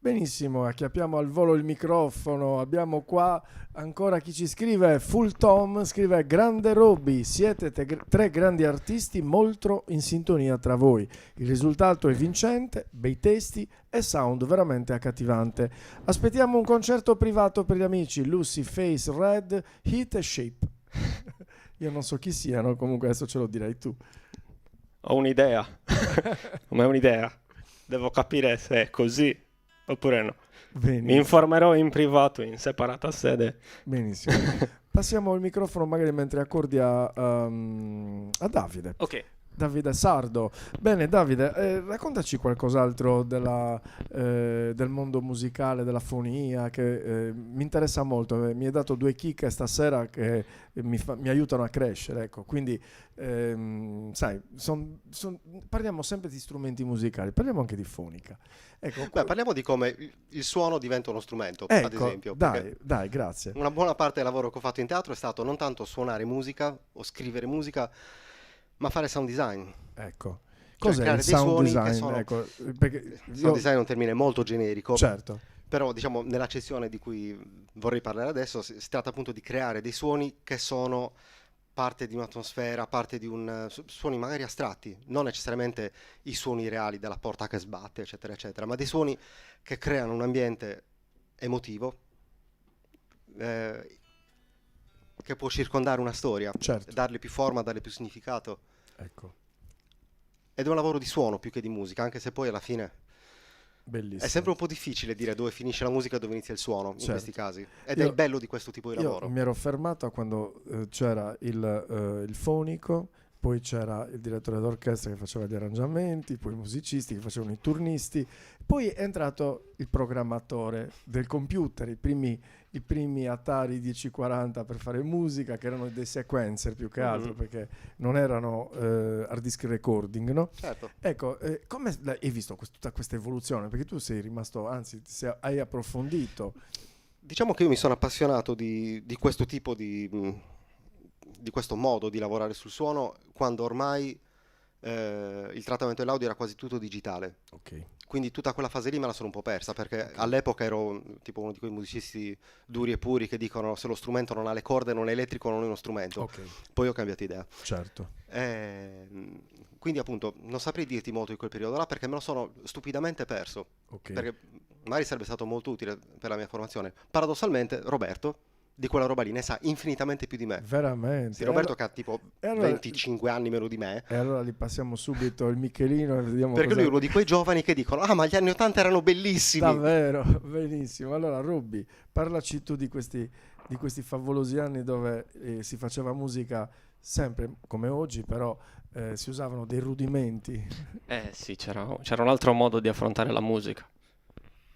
Benissimo, acchiappiamo al volo il microfono. Abbiamo qua ancora chi ci scrive. Full Tom scrive: grande Robby, siete tre grandi artisti molto in sintonia tra voi. Il risultato è vincente, bei testi e sound veramente accattivante. Aspettiamo un concerto privato per gli amici Lucy, Face, Red, Heat e Shape. Io non so chi siano, comunque adesso ce lo dirai tu. Ho un'idea, ma è un'idea. Devo capire se è così oppure no. Benissimo. Mi informerò in privato, in separata sede. Benissimo. Passiamo il microfono magari mentre accordi a Davide. Ok. Davide Sardo. Bene Davide, raccontaci qualcos'altro del mondo musicale, della fonia, che mi interessa molto. Mi hai dato 2 chicche stasera che mi aiutano a crescere, ecco. Quindi sai, parliamo sempre di strumenti musicali, parliamo anche di fonica. Ecco, parliamo di come il suono diventa uno strumento, ecco, ad esempio. Dai, grazie. Una buona parte del lavoro che ho fatto in teatro è stato non tanto suonare musica o scrivere musica, ma fare sound design. Ecco. Cioè, Cos'è il sound design? Sono... Ecco, perché sound design è un termine molto generico. Certo. Però diciamo nell'accezione di cui vorrei parlare adesso si tratta appunto di creare dei suoni che sono parte di un'atmosfera, parte di suoni magari astratti, non necessariamente i suoni reali della porta che sbatte, eccetera, eccetera, ma dei suoni che creano un ambiente emotivo che può circondare una storia, Certo. darle più forma, darle più significato. Ecco, Ed è un lavoro di suono più che di musica, anche se poi alla fine bellissimo. è sempre un po' difficile dire dove finisce la musica e dove inizia il suono in Certo. questi casi. Ed è il bello di questo tipo di lavoro. Io mi ero fermato a quando c'era il fonico, poi c'era il direttore d'orchestra che faceva gli arrangiamenti, poi i musicisti che facevano i turnisti, poi è entrato il programmatore del computer, i primi Atari 1040 per fare musica, che erano dei sequencer più che altro, perché non erano hard disk recording, no? Certo. Ecco, come hai visto tutta questa evoluzione? Perché tu sei rimasto, anzi, hai approfondito. Diciamo che io mi sono appassionato di questo tipo di questo modo di lavorare sul suono quando ormai il trattamento dell'audio era quasi tutto digitale. Ok. Quindi tutta quella fase lì me la sono un po' persa, perché all'epoca ero tipo uno di quei musicisti duri e puri che dicono se lo strumento non ha le corde, non è elettrico, non è uno strumento. Ok. Poi ho cambiato idea. Certo. Quindi appunto non saprei dirti molto di quel periodo là perché me lo sono stupidamente perso. Ok. Perché magari sarebbe stato molto utile per la mia formazione. Paradossalmente Roberto di quella roba lì ne sa infinitamente più di me. Veramente. Sì, Roberto che ha tipo 25 anni meno di me. E allora gli passiamo subito il Michelino e vediamo perché lui è uno di quei giovani che dicono ma gli anni 80 erano bellissimi. Davvero, benissimo. Allora Robby, parlaci tu di questi favolosi anni dove si faceva musica sempre come oggi, però si usavano dei rudimenti. Sì, c'era un altro modo di affrontare la musica.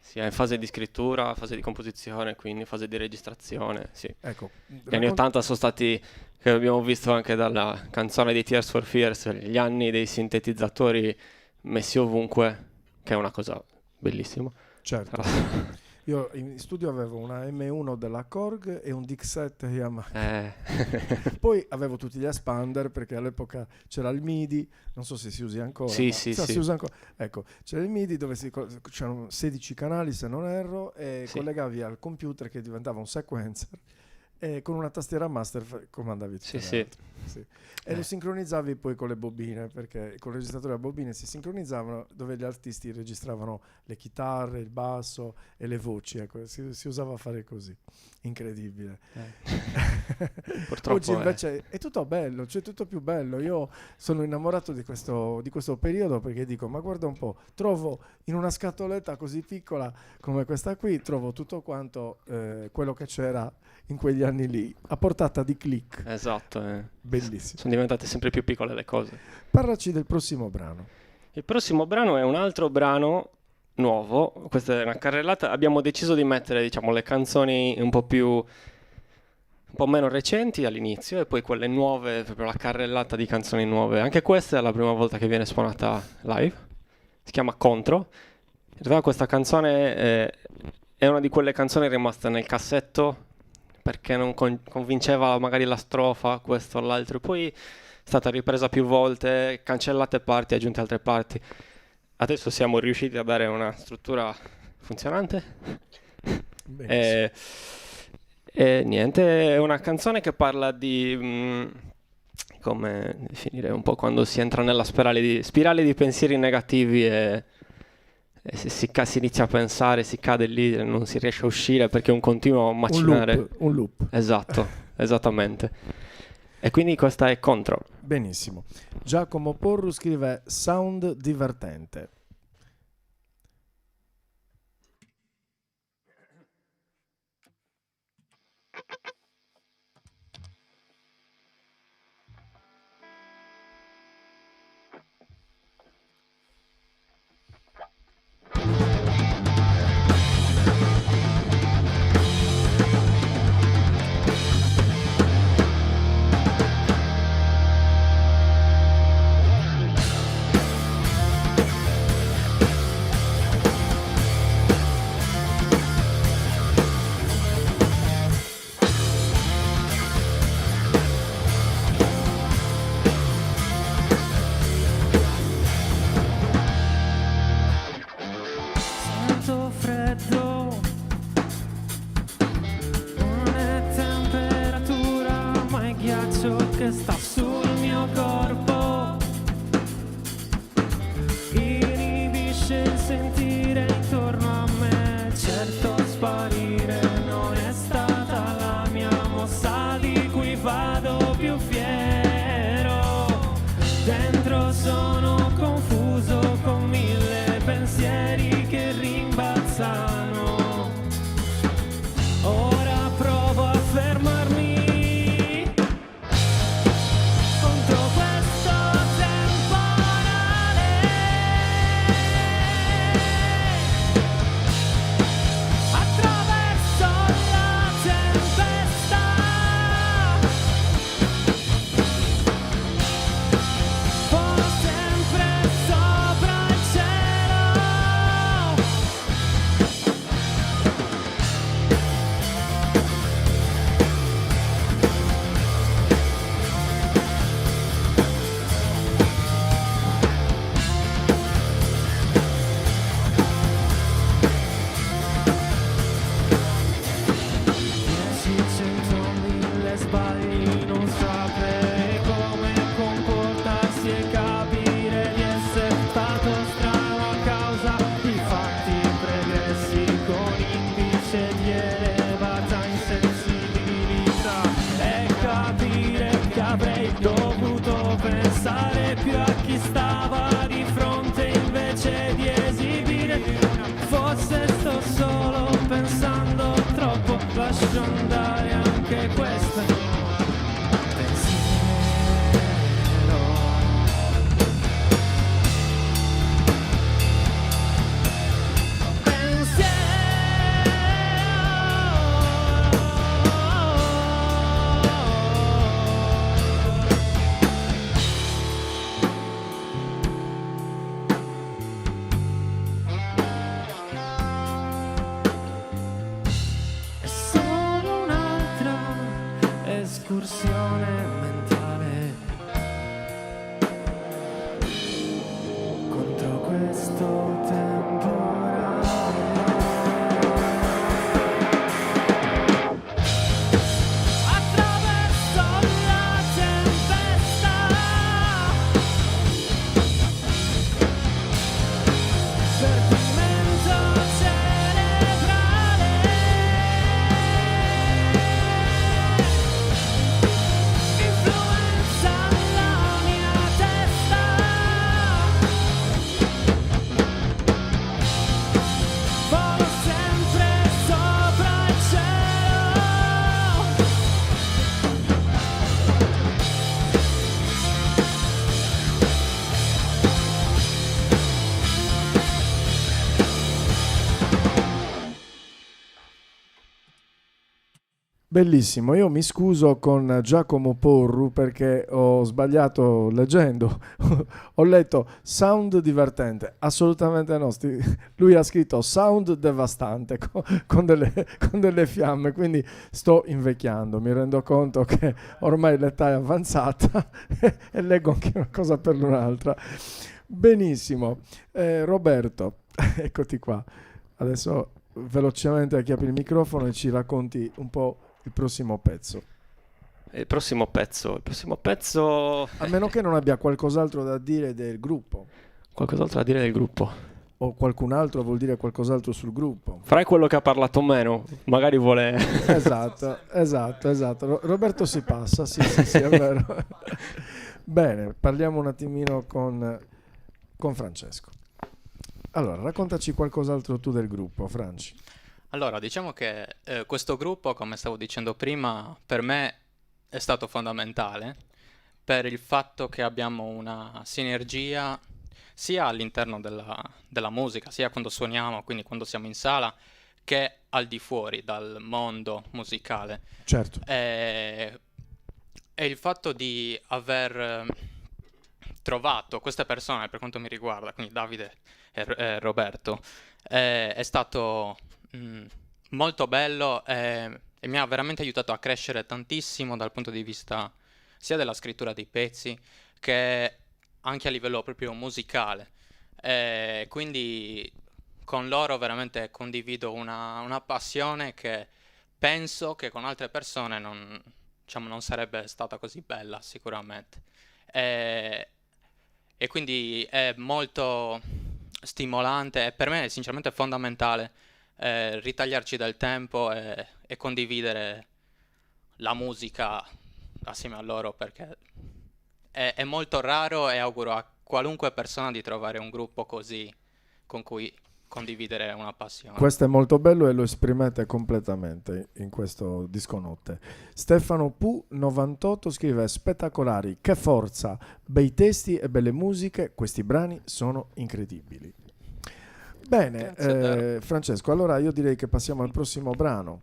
Sia in fase di scrittura, fase di composizione, quindi fase di registrazione, sì. Ecco, Gli anni 80 sono stati, che abbiamo visto anche dalla canzone di Tears for Fears, gli anni dei sintetizzatori messi ovunque, che è una cosa bellissima. Certo. Io in studio avevo una M1 della Korg e un DX7 Yamaha. Poi avevo tutti gli expander perché all'epoca c'era il MIDI, non so se si usi ancora. Sì. Si usa ancora. Ecco, c'era il MIDI dove c'erano 16 canali se non erro e collegavi al computer che diventava un sequencer e con una tastiera master comandavi tutto. Sì. E lo sincronizzavi poi con le bobine, perché con il registratore a bobine si sincronizzavano dove gli artisti registravano le chitarre, il basso e le voci, ecco, si usava a fare così. Incredibile. Purtroppo oggi invece è tutto bello, cioè tutto più bello. Io sono innamorato di questo periodo perché dico ma guarda un po', trovo in una scatoletta così piccola come questa qui, trovo tutto quanto quello che c'era in quegli anni lì, a portata di click. Esatto. Bellissimo. Sono diventate sempre più piccole le cose. Parlaci del prossimo brano. Il prossimo brano è un altro brano nuovo, questa è una carrellata, abbiamo deciso di mettere diciamo le canzoni un po' meno recenti all'inizio e poi quelle nuove, proprio la carrellata di canzoni nuove. Anche questa è la prima volta che viene suonata live, si chiama Contro. In realtà questa canzone è una di quelle canzoni rimaste nel cassetto perché non convinceva magari la strofa, questo o l'altro, poi è stata ripresa più volte, cancellate parti, aggiunte altre parti. Adesso siamo riusciti a dare una struttura funzionante. E niente, è una canzone che parla di come definire un po' quando si entra nella spirale di pensieri negativi e si inizia a pensare, si cade lì e non si riesce a uscire perché è un continuo macinare. Un loop. Esatto, esattamente. E quindi questa è Contro. Benissimo. Giacomo Porru scrive sound divertente. escursione mentale contro questo temporale. Attraverso la tempesta perdimento cerebrale, influenza la mia testa, volo sempre sopra il cielo. Bellissimo, io mi scuso con Giacomo Porru perché ho sbagliato leggendo, ho letto sound divertente, assolutamente no, lui ha scritto sound devastante con delle fiamme, quindi sto invecchiando, mi rendo conto che ormai l'età è avanzata e leggo anche una cosa per l'altra. Benissimo, Roberto, eccoti qua, adesso velocemente chiapri il microfono e ci racconti un po' il prossimo pezzo. Il prossimo pezzo... A meno che non abbia qualcos'altro da dire del gruppo. Qualcos'altro da dire del gruppo? O qualcun altro vuol dire qualcos'altro sul gruppo. Farai quello che ha parlato meno, magari vuole... Esatto. Roberto si passa, sì, è vero. Bene, parliamo un attimino con Francesco. Allora, raccontaci qualcos'altro tu del gruppo, Franci. Allora, diciamo che questo gruppo, come stavo dicendo prima, per me è stato fondamentale per il fatto che abbiamo una sinergia sia all'interno della musica, sia quando suoniamo, quindi quando siamo in sala, che al di fuori dal mondo musicale. Certo. E il fatto di aver trovato queste persone, per quanto mi riguarda, quindi Davide e Roberto, è stato molto bello e mi ha veramente aiutato a crescere tantissimo dal punto di vista sia della scrittura dei pezzi che anche a livello proprio musicale. Quindi con loro veramente condivido una passione che penso che con altre persone non sarebbe stata così bella sicuramente. E quindi è molto stimolante e per me è sinceramente fondamentale ritagliarci del tempo e condividere la musica assieme a loro, perché è molto raro e auguro a qualunque persona di trovare un gruppo così con cui condividere una passione. Questo è molto bello e lo esprimete completamente in questo disco notte. Stefano Pu 98 scrive: spettacolari, che forza, bei testi e belle musiche, questi brani sono incredibili. Bene, Francesco, allora io direi che passiamo al prossimo brano.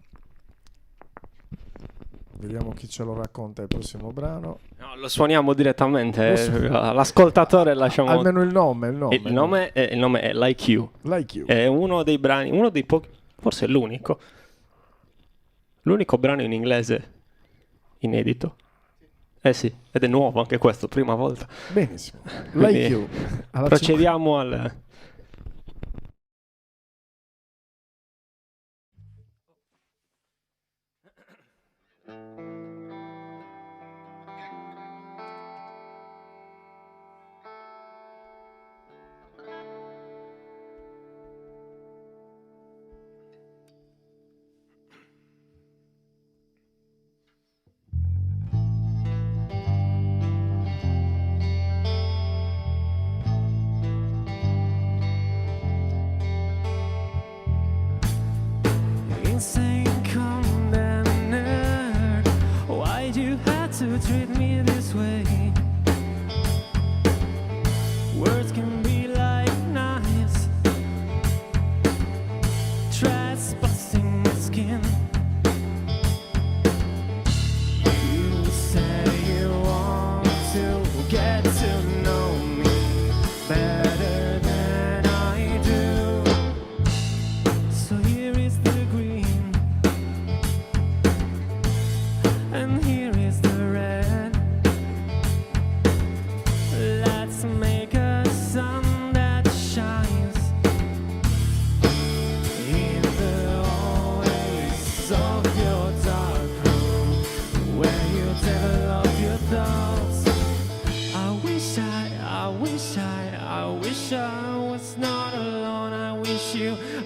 Vediamo chi ce lo racconta il prossimo brano. No, lo suoniamo direttamente, all'ascoltatore lasciamo... Almeno il nome. Il nome è Like You. Like You. È uno dei brani, uno dei pochi, forse è l'unico brano in inglese inedito. Sì, ed è nuovo anche questo, prima volta. Benissimo. Like You. Procediamo al... Insane condemner, why'd you have to treat me this way? Words can be like knives, trespassing my skin. You say you want to get to know me better than I do, so here is the green and here is the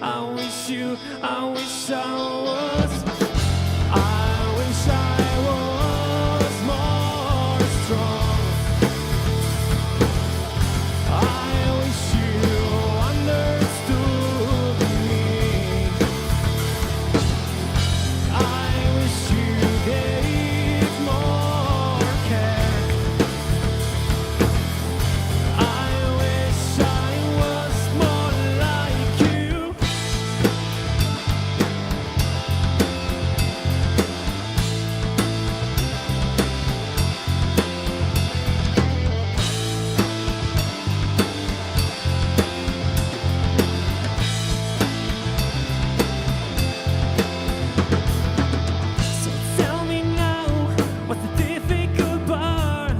I wish you, I wish I was. I wish I was more strong. I wish you understood me. I wish you gave more care. I wish I was more like you. So tell me now, what's the difficult part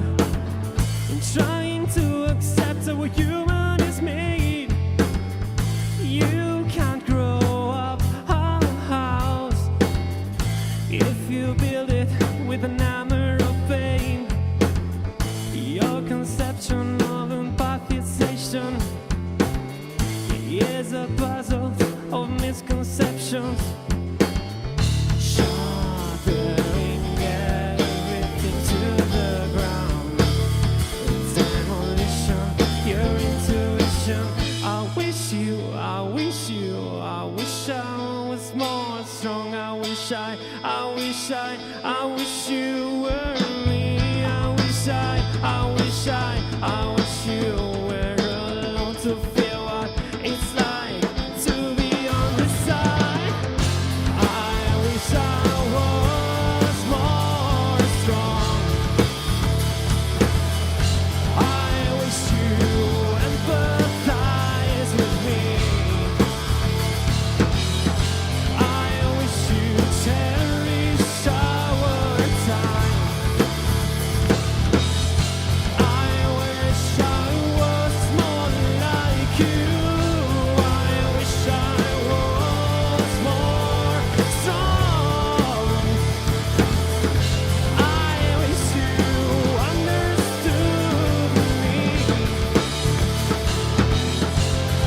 in trying to accept that what human is made? You can't grow up a house if you build it with an hammer of pain. Your conception of empathization is a puzzle of misconceptions. Shattering everything to the ground. Demolition, your intuition. I wish you, I wish you, I wish I was more strong. I wish I wish you were me. I wish I wish you were alone to feel what it's like to be on the side. I wish I was more strong. I wish you empathize with me. I wish you cherish our time. I wish I was more like you. I wish I was more strong. I wish you understood me.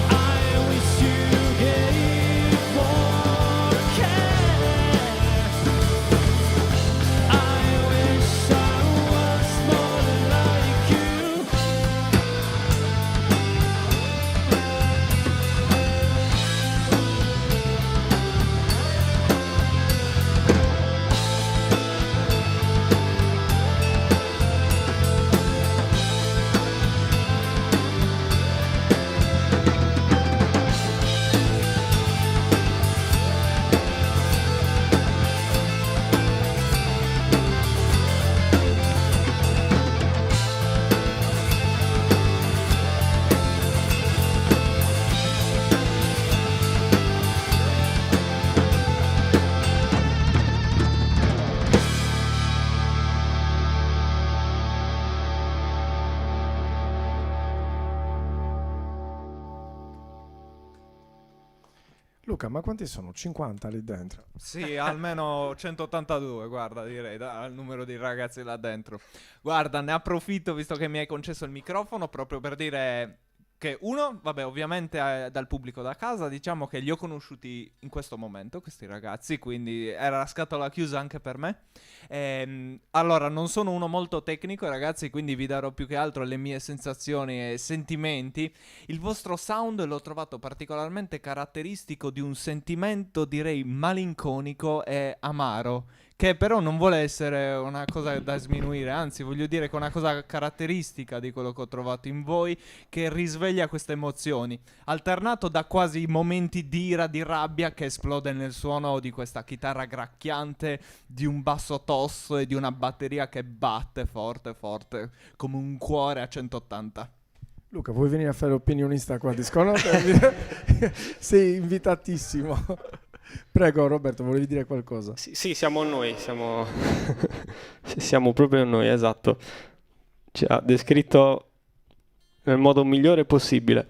I wish you gave more care. I wish I was more like you. Luca, ma quanti sono? 50 lì dentro? Sì, almeno 182, guarda, direi, dal numero di ragazzi là dentro. Guarda, ne approfitto, visto che mi hai concesso il microfono, proprio per dire che uno, vabbè, ovviamente dal pubblico da casa, diciamo che li ho conosciuti in questo momento, questi ragazzi, quindi era la scatola chiusa anche per me. Allora, non sono uno molto tecnico, ragazzi, quindi vi darò più che altro le mie sensazioni e sentimenti. Il vostro sound l'ho trovato particolarmente caratteristico di un sentimento, direi, malinconico e amaro, che però non vuole essere una cosa da sminuire, anzi voglio dire che è una cosa caratteristica di quello che ho trovato in voi, che risveglia queste emozioni, alternato da quasi momenti di ira, di rabbia che esplode nel suono di questa chitarra gracchiante, di un basso tosto e di una batteria che batte forte forte come un cuore a 180. Luca, vuoi venire a fare opinionista qua a Disconote? Sei invitatissimo. Prego Roberto, volevi dire qualcosa? Sì, siamo noi, siamo proprio noi, esatto. Ci ha descritto nel modo migliore possibile.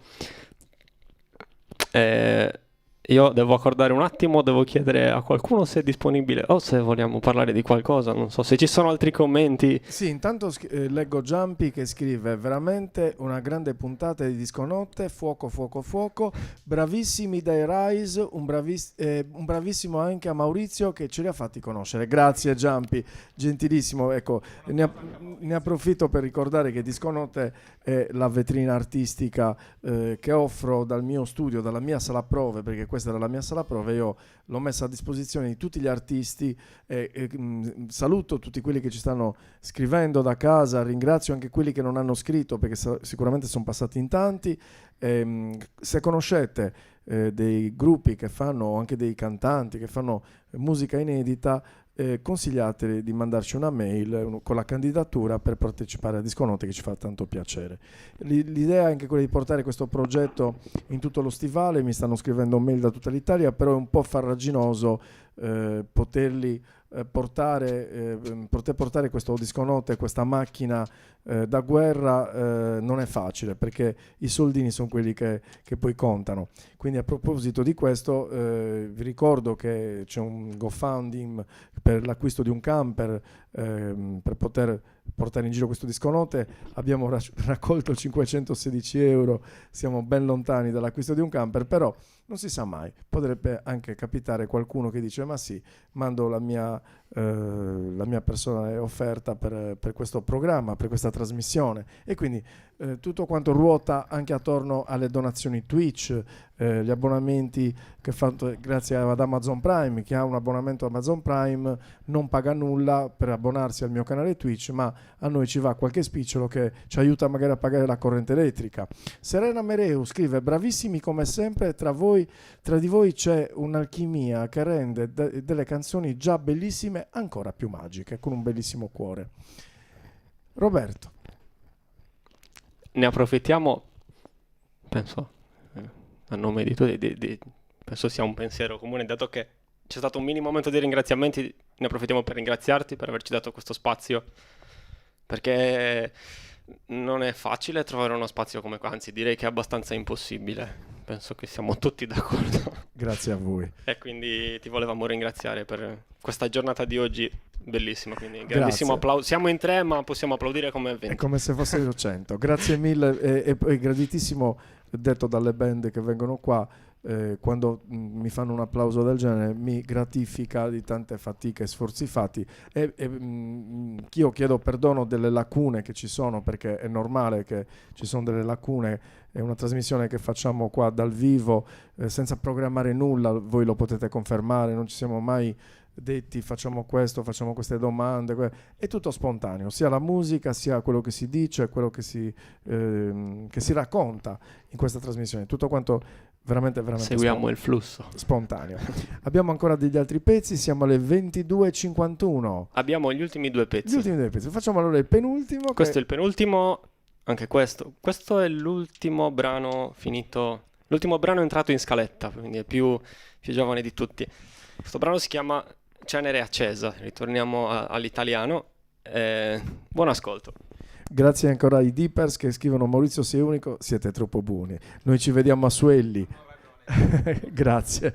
io devo accordare un attimo, devo chiedere a qualcuno se è disponibile o se vogliamo parlare di qualcosa, non so se ci sono altri commenti. Sì, intanto leggo Giampi che scrive: veramente una grande puntata di Disconotte, fuoco fuoco fuoco, bravissimi dai Rise, un bravissimo anche a Maurizio che ce li ha fatti conoscere. Grazie Giampi, gentilissimo. Ecco, ne approfitto per ricordare che Disconotte è la vetrina artistica che offro dal mio studio, dalla mia sala prove, perché questa era la mia sala prove, io l'ho messa a disposizione di tutti gli artisti saluto tutti quelli che ci stanno scrivendo da casa, ringrazio anche quelli che non hanno scritto perché sicuramente sono passati in tanti. Se conoscete dei gruppi che fanno, o anche dei cantanti che fanno musica inedita, consigliate di mandarci una mail con la candidatura per partecipare a Disconote, che ci fa tanto piacere. L'idea è anche quella di portare questo progetto in tutto lo stivale, mi stanno scrivendo mail da tutta l'Italia, però è un po' farraginoso poter portare questo Disconote, questa macchina da guerra, non è facile perché i soldini sono quelli che poi contano. Quindi a proposito di questo vi ricordo che c'è un GoFundMe per l'acquisto di un camper per poter portare in giro questo Disconote. Abbiamo raccolto 516 euro, siamo ben lontani dall'acquisto di un camper, però non si sa mai, potrebbe anche capitare qualcuno che dice ma sì, mando la mia personale offerta per questo programma, per questa trasmissione, e quindi tutto quanto ruota anche attorno alle donazioni Twitch, gli abbonamenti che fatto grazie ad Amazon Prime. Chi ha un abbonamento Amazon Prime non paga nulla per abbonarsi al mio canale Twitch, ma a noi ci va qualche spicciolo che ci aiuta magari a pagare la corrente elettrica. Serena Mereu scrive: bravissimi come sempre, tra di voi c'è un'alchimia che rende delle canzoni già bellissime ancora più magiche, con un bellissimo cuore. Roberto, ne approfittiamo, penso a nome di tutti, penso sia un pensiero comune, dato che c'è stato un mini momento di ringraziamenti, ne approfittiamo per ringraziarti per averci dato questo spazio, perché non è facile trovare uno spazio come qua, anzi direi che è abbastanza impossibile, penso che siamo tutti d'accordo. Grazie a voi. E quindi ti volevamo ringraziare per questa giornata di oggi bellissima, quindi grandissimo applauso. Siamo in 3 ma possiamo applaudire come 20. È come se fossero 100. Grazie mille e graditissimo, detto dalle band che vengono qua, quando mi fanno un applauso del genere mi gratifica di tante fatiche e sforzi fatti, e io chiedo perdono delle lacune che ci sono, perché è normale che ci sono delle lacune. È una trasmissione che facciamo qua dal vivo, senza programmare nulla, voi lo potete confermare, non ci siamo mai detti facciamo questo, facciamo queste domande, è tutto spontaneo, sia la musica sia quello che si dice, quello che si racconta in questa trasmissione, tutto quanto veramente seguiamo il flusso spontaneo. Abbiamo ancora degli altri pezzi, siamo alle 22:51, abbiamo gli ultimi due pezzi. Facciamo allora il penultimo. Questo è il penultimo, anche questo è l'ultimo brano finito, l'ultimo brano entrato in scaletta, quindi è più giovane di tutti. Questo brano si chiama Cenere accesa, ritorniamo all'italiano. Buon ascolto. Grazie ancora ai Deepers che scrivono: Maurizio sei unico, siete troppo buoni, noi ci vediamo a Suelli. Grazie.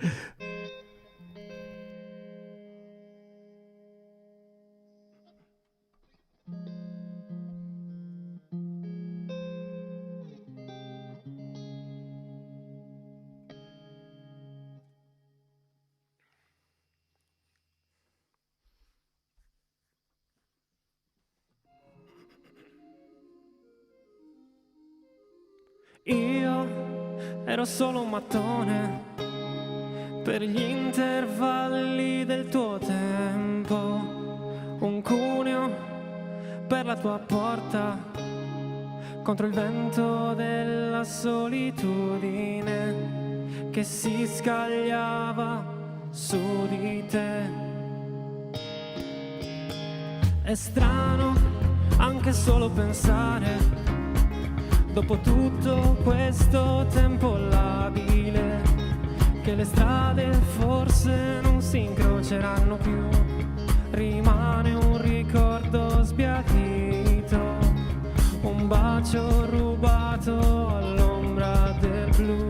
Io ero solo un mattone per gli intervalli del tuo tempo, un cuneo per la tua porta, contro il vento della solitudine che si scagliava su di te. È strano anche solo pensare, dopo tutto questo tempo labile, che le strade forse non si incroceranno più. Rimane un ricordo sbiadito, un bacio rubato all'ombra del blu.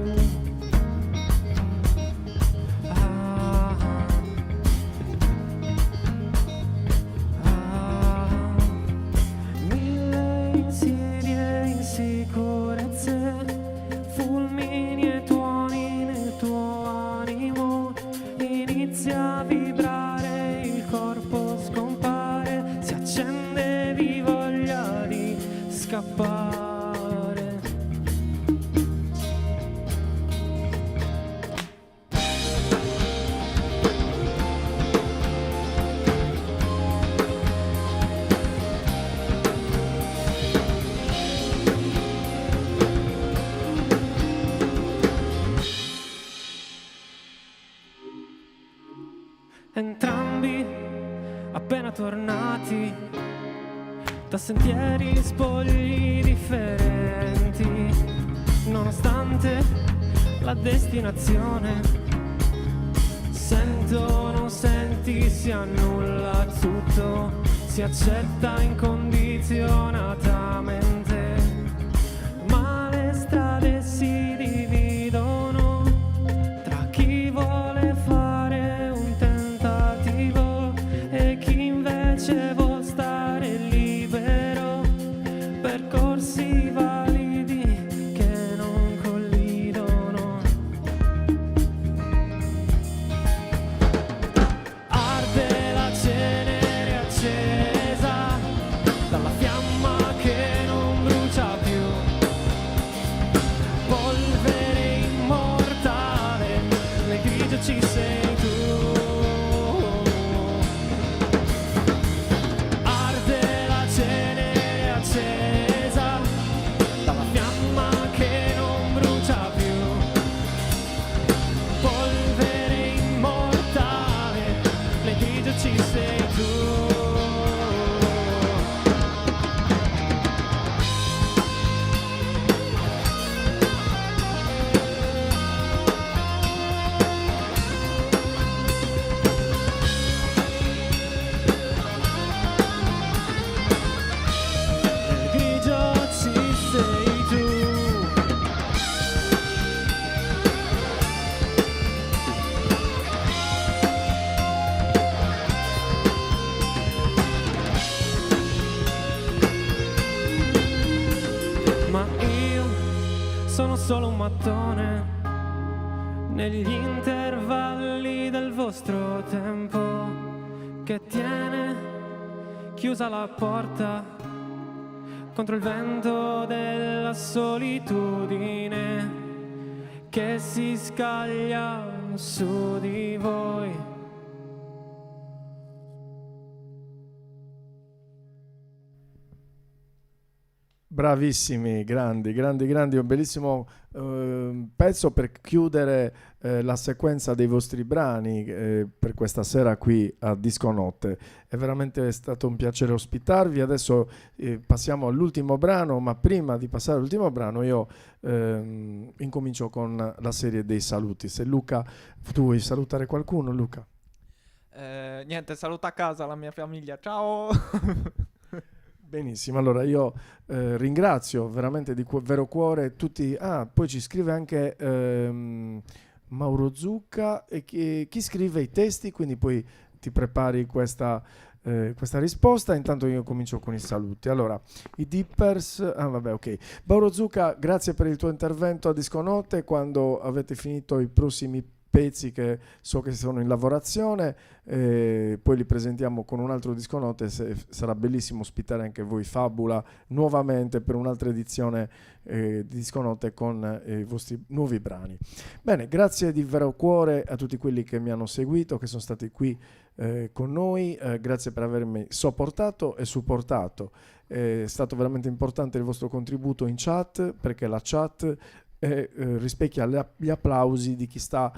entrambi appena tornati da sentieri spogli differenti, nonostante la destinazione. Sento, non senti, si annulla tutto, si accetta incondizionatamente, ma le strade si dividono tra chi vuole fare un tentativo e chi invece vuol stare libero, percorsi validi che non collidono. Arde la cenere accesa dalla fiamma che non brucia più, polvere immortale, nel grigio ci sei tu. Arde la cenere accesa dalla fiamma che non brucia più, polvere immortale, nel grigio ci sei tu. Nel grigio ci sei tu. Ma io sono solo un mattone negli intervalli del vostro tempo che tiene chiusa la porta contro il vento della solitudine che si scaglia su di voi. Bravissimi, grandi, un bellissimo pezzo per chiudere la sequenza dei vostri brani per questa sera qui a Disco Notte. È veramente stato un piacere ospitarvi. Adesso passiamo all'ultimo brano, ma prima di passare all'ultimo brano io incomincio con la serie dei saluti. Se Luca, tu vuoi salutare qualcuno, Luca? Niente, saluta a casa la mia famiglia, ciao! Benissimo, allora io ringrazio veramente di vero cuore tutti. Poi ci scrive anche Mauro Zucca e chi scrive i testi, quindi poi ti prepari questa risposta. Intanto io comincio con i saluti. Allora, i Dippers, ok. Mauro Zucca, grazie per il tuo intervento a Disco Notte. Quando avete finito i prossimi pezzi che so che sono in lavorazione, poi li presentiamo con un altro Disco Notte. Sarà bellissimo ospitare anche voi Fabula nuovamente per un'altra edizione di Disco Notte con i vostri nuovi brani. Bene, grazie di vero cuore a tutti quelli che mi hanno seguito, che sono stati qui con noi, grazie per avermi sopportato e supportato. È stato veramente importante il vostro contributo in chat, perché la chat rispecchia gli applausi di chi sta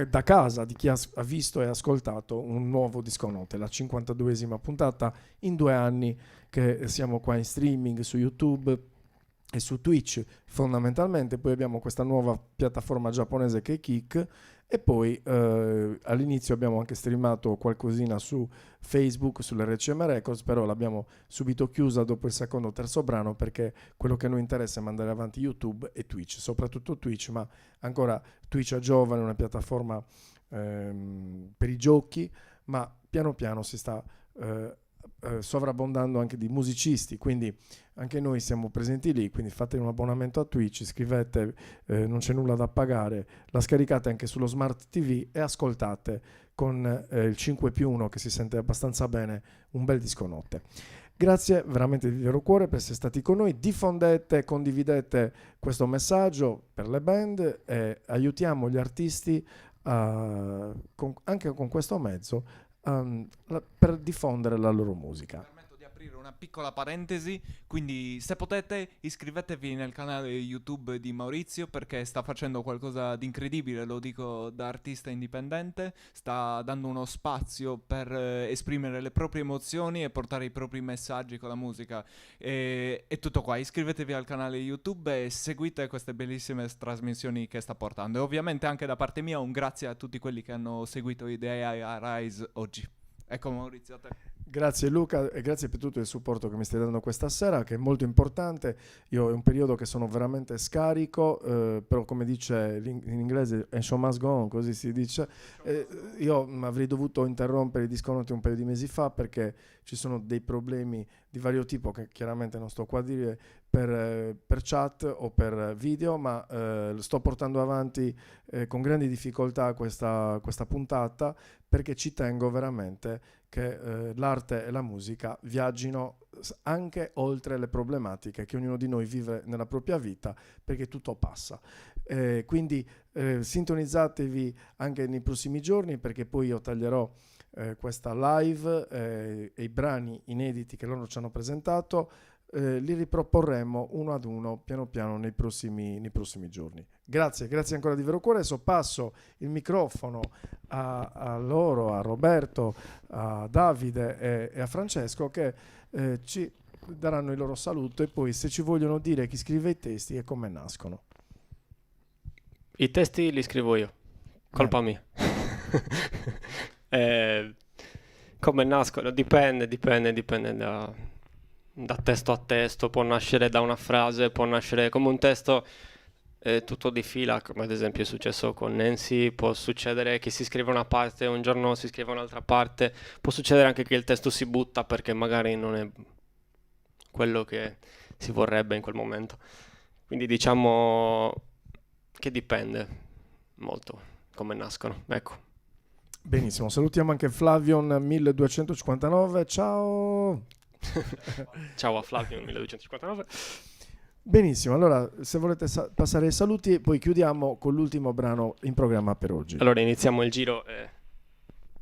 da casa, di chi ha visto e ascoltato un nuovo Disco Notte, la 52esima puntata in 2 anni che siamo qua in streaming su YouTube e su Twitch fondamentalmente. Poi abbiamo questa nuova piattaforma giapponese che è Kick, e poi all'inizio abbiamo anche streamato qualcosina su Facebook, sull'RCM Records, però l'abbiamo subito chiusa dopo il secondo o terzo brano, perché quello che a noi interessa è mandare avanti YouTube e Twitch, soprattutto Twitch, ma ancora Twitch è giovane, una piattaforma per i giochi, ma piano piano si sta sovrabbondando anche di musicisti, quindi anche noi siamo presenti lì. Quindi fate un abbonamento a Twitch, iscrivete, non c'è nulla da pagare, la scaricate anche sullo Smart TV e ascoltate con il 5+1 che si sente abbastanza bene un bel Disco Notte. Grazie veramente di vero cuore per essere stati con noi. Diffondete, condividete questo messaggio per le band e aiutiamo gli artisti anche con questo mezzo per diffondere la loro musica. aprire una piccola parentesi, quindi se potete iscrivetevi nel canale YouTube di Maurizio perché sta facendo qualcosa di incredibile, lo dico da artista indipendente, sta dando uno spazio per esprimere le proprie emozioni e portare i propri messaggi con la musica. E tutto qua, iscrivetevi al canale YouTube e seguite queste bellissime trasmissioni che sta portando. E ovviamente anche da parte mia un grazie a tutti quelli che hanno seguito Idea Rise oggi. Ecco Maurizio, a te. Grazie Luca e grazie per tutto il supporto che mi stai dando questa sera, che è molto importante. Io è un periodo che sono veramente scarico, però come dice in inglese "and show must go on", così si dice. Io avrei dovuto interrompere i Disconotti un paio di mesi fa perché ci sono dei problemi di vario tipo che chiaramente non sto qua a dire per chat o per video, ma sto portando avanti con grandi difficoltà questa puntata perché ci tengo veramente che l'arte e la musica viaggino anche oltre le problematiche che ognuno di noi vive nella propria vita, perché tutto passa. Quindi sintonizzatevi anche nei prossimi giorni, perché poi io taglierò questa live e i brani inediti che loro ci hanno presentato li riproporremo uno ad uno piano piano nei prossimi giorni. Grazie ancora di vero cuore. Adesso passo il microfono a loro, a Roberto, a Davide e a Francesco, che ci daranno il loro saluto e poi se ci vogliono dire chi scrive i testi e come nascono. I testi li scrivo io, colpa mia. Come nascono? Dipende da testo a testo, può nascere da una frase, può nascere come un testo tutto di fila, come ad esempio è successo con Nancy, può succedere che si scrive una parte e un giorno si scrive un'altra parte, può succedere anche che il testo si butta perché magari non è quello che si vorrebbe in quel momento. Quindi diciamo che dipende molto come nascono, ecco. Benissimo, salutiamo anche Flavion 1259, ciao! Ciao a Flavio 1259. Benissimo, allora se volete passare ai saluti poi chiudiamo con l'ultimo brano in programma per oggi. Allora iniziamo il giro e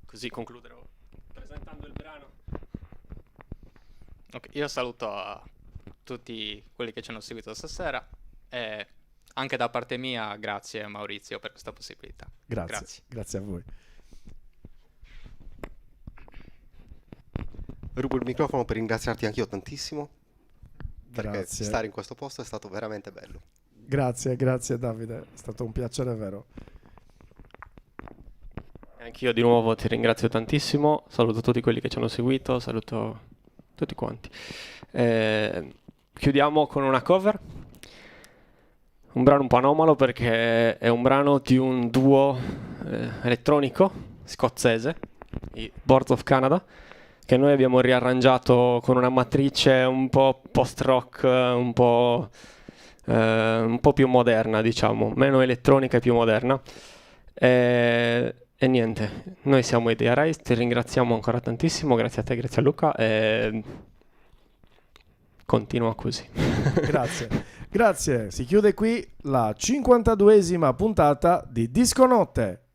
così concluderò presentando il brano. Ok, io saluto a tutti quelli che ci hanno seguito stasera e anche da parte mia grazie Maurizio per questa possibilità. Grazie a voi. Rubo il microfono per ringraziarti anch'io tantissimo, perché Grazie. stare in questo posto è stato veramente bello. Grazie Davide, è stato un piacere vero. Anch'io di nuovo ti ringrazio tantissimo, saluto tutti quelli che ci hanno seguito, saluto tutti quanti. Chiudiamo con una cover, un brano un po' anomalo perché è un brano di un duo elettronico scozzese, i Boards of Canada, che noi abbiamo riarrangiato con una matrice un po' post-rock, un po' più moderna, diciamo, meno elettronica e più moderna. E niente, noi siamo Idea Rise, ti ringraziamo ancora tantissimo, grazie a te, grazie a Luca, e continua così. Grazie, si chiude qui la 52esima puntata di Disconotte.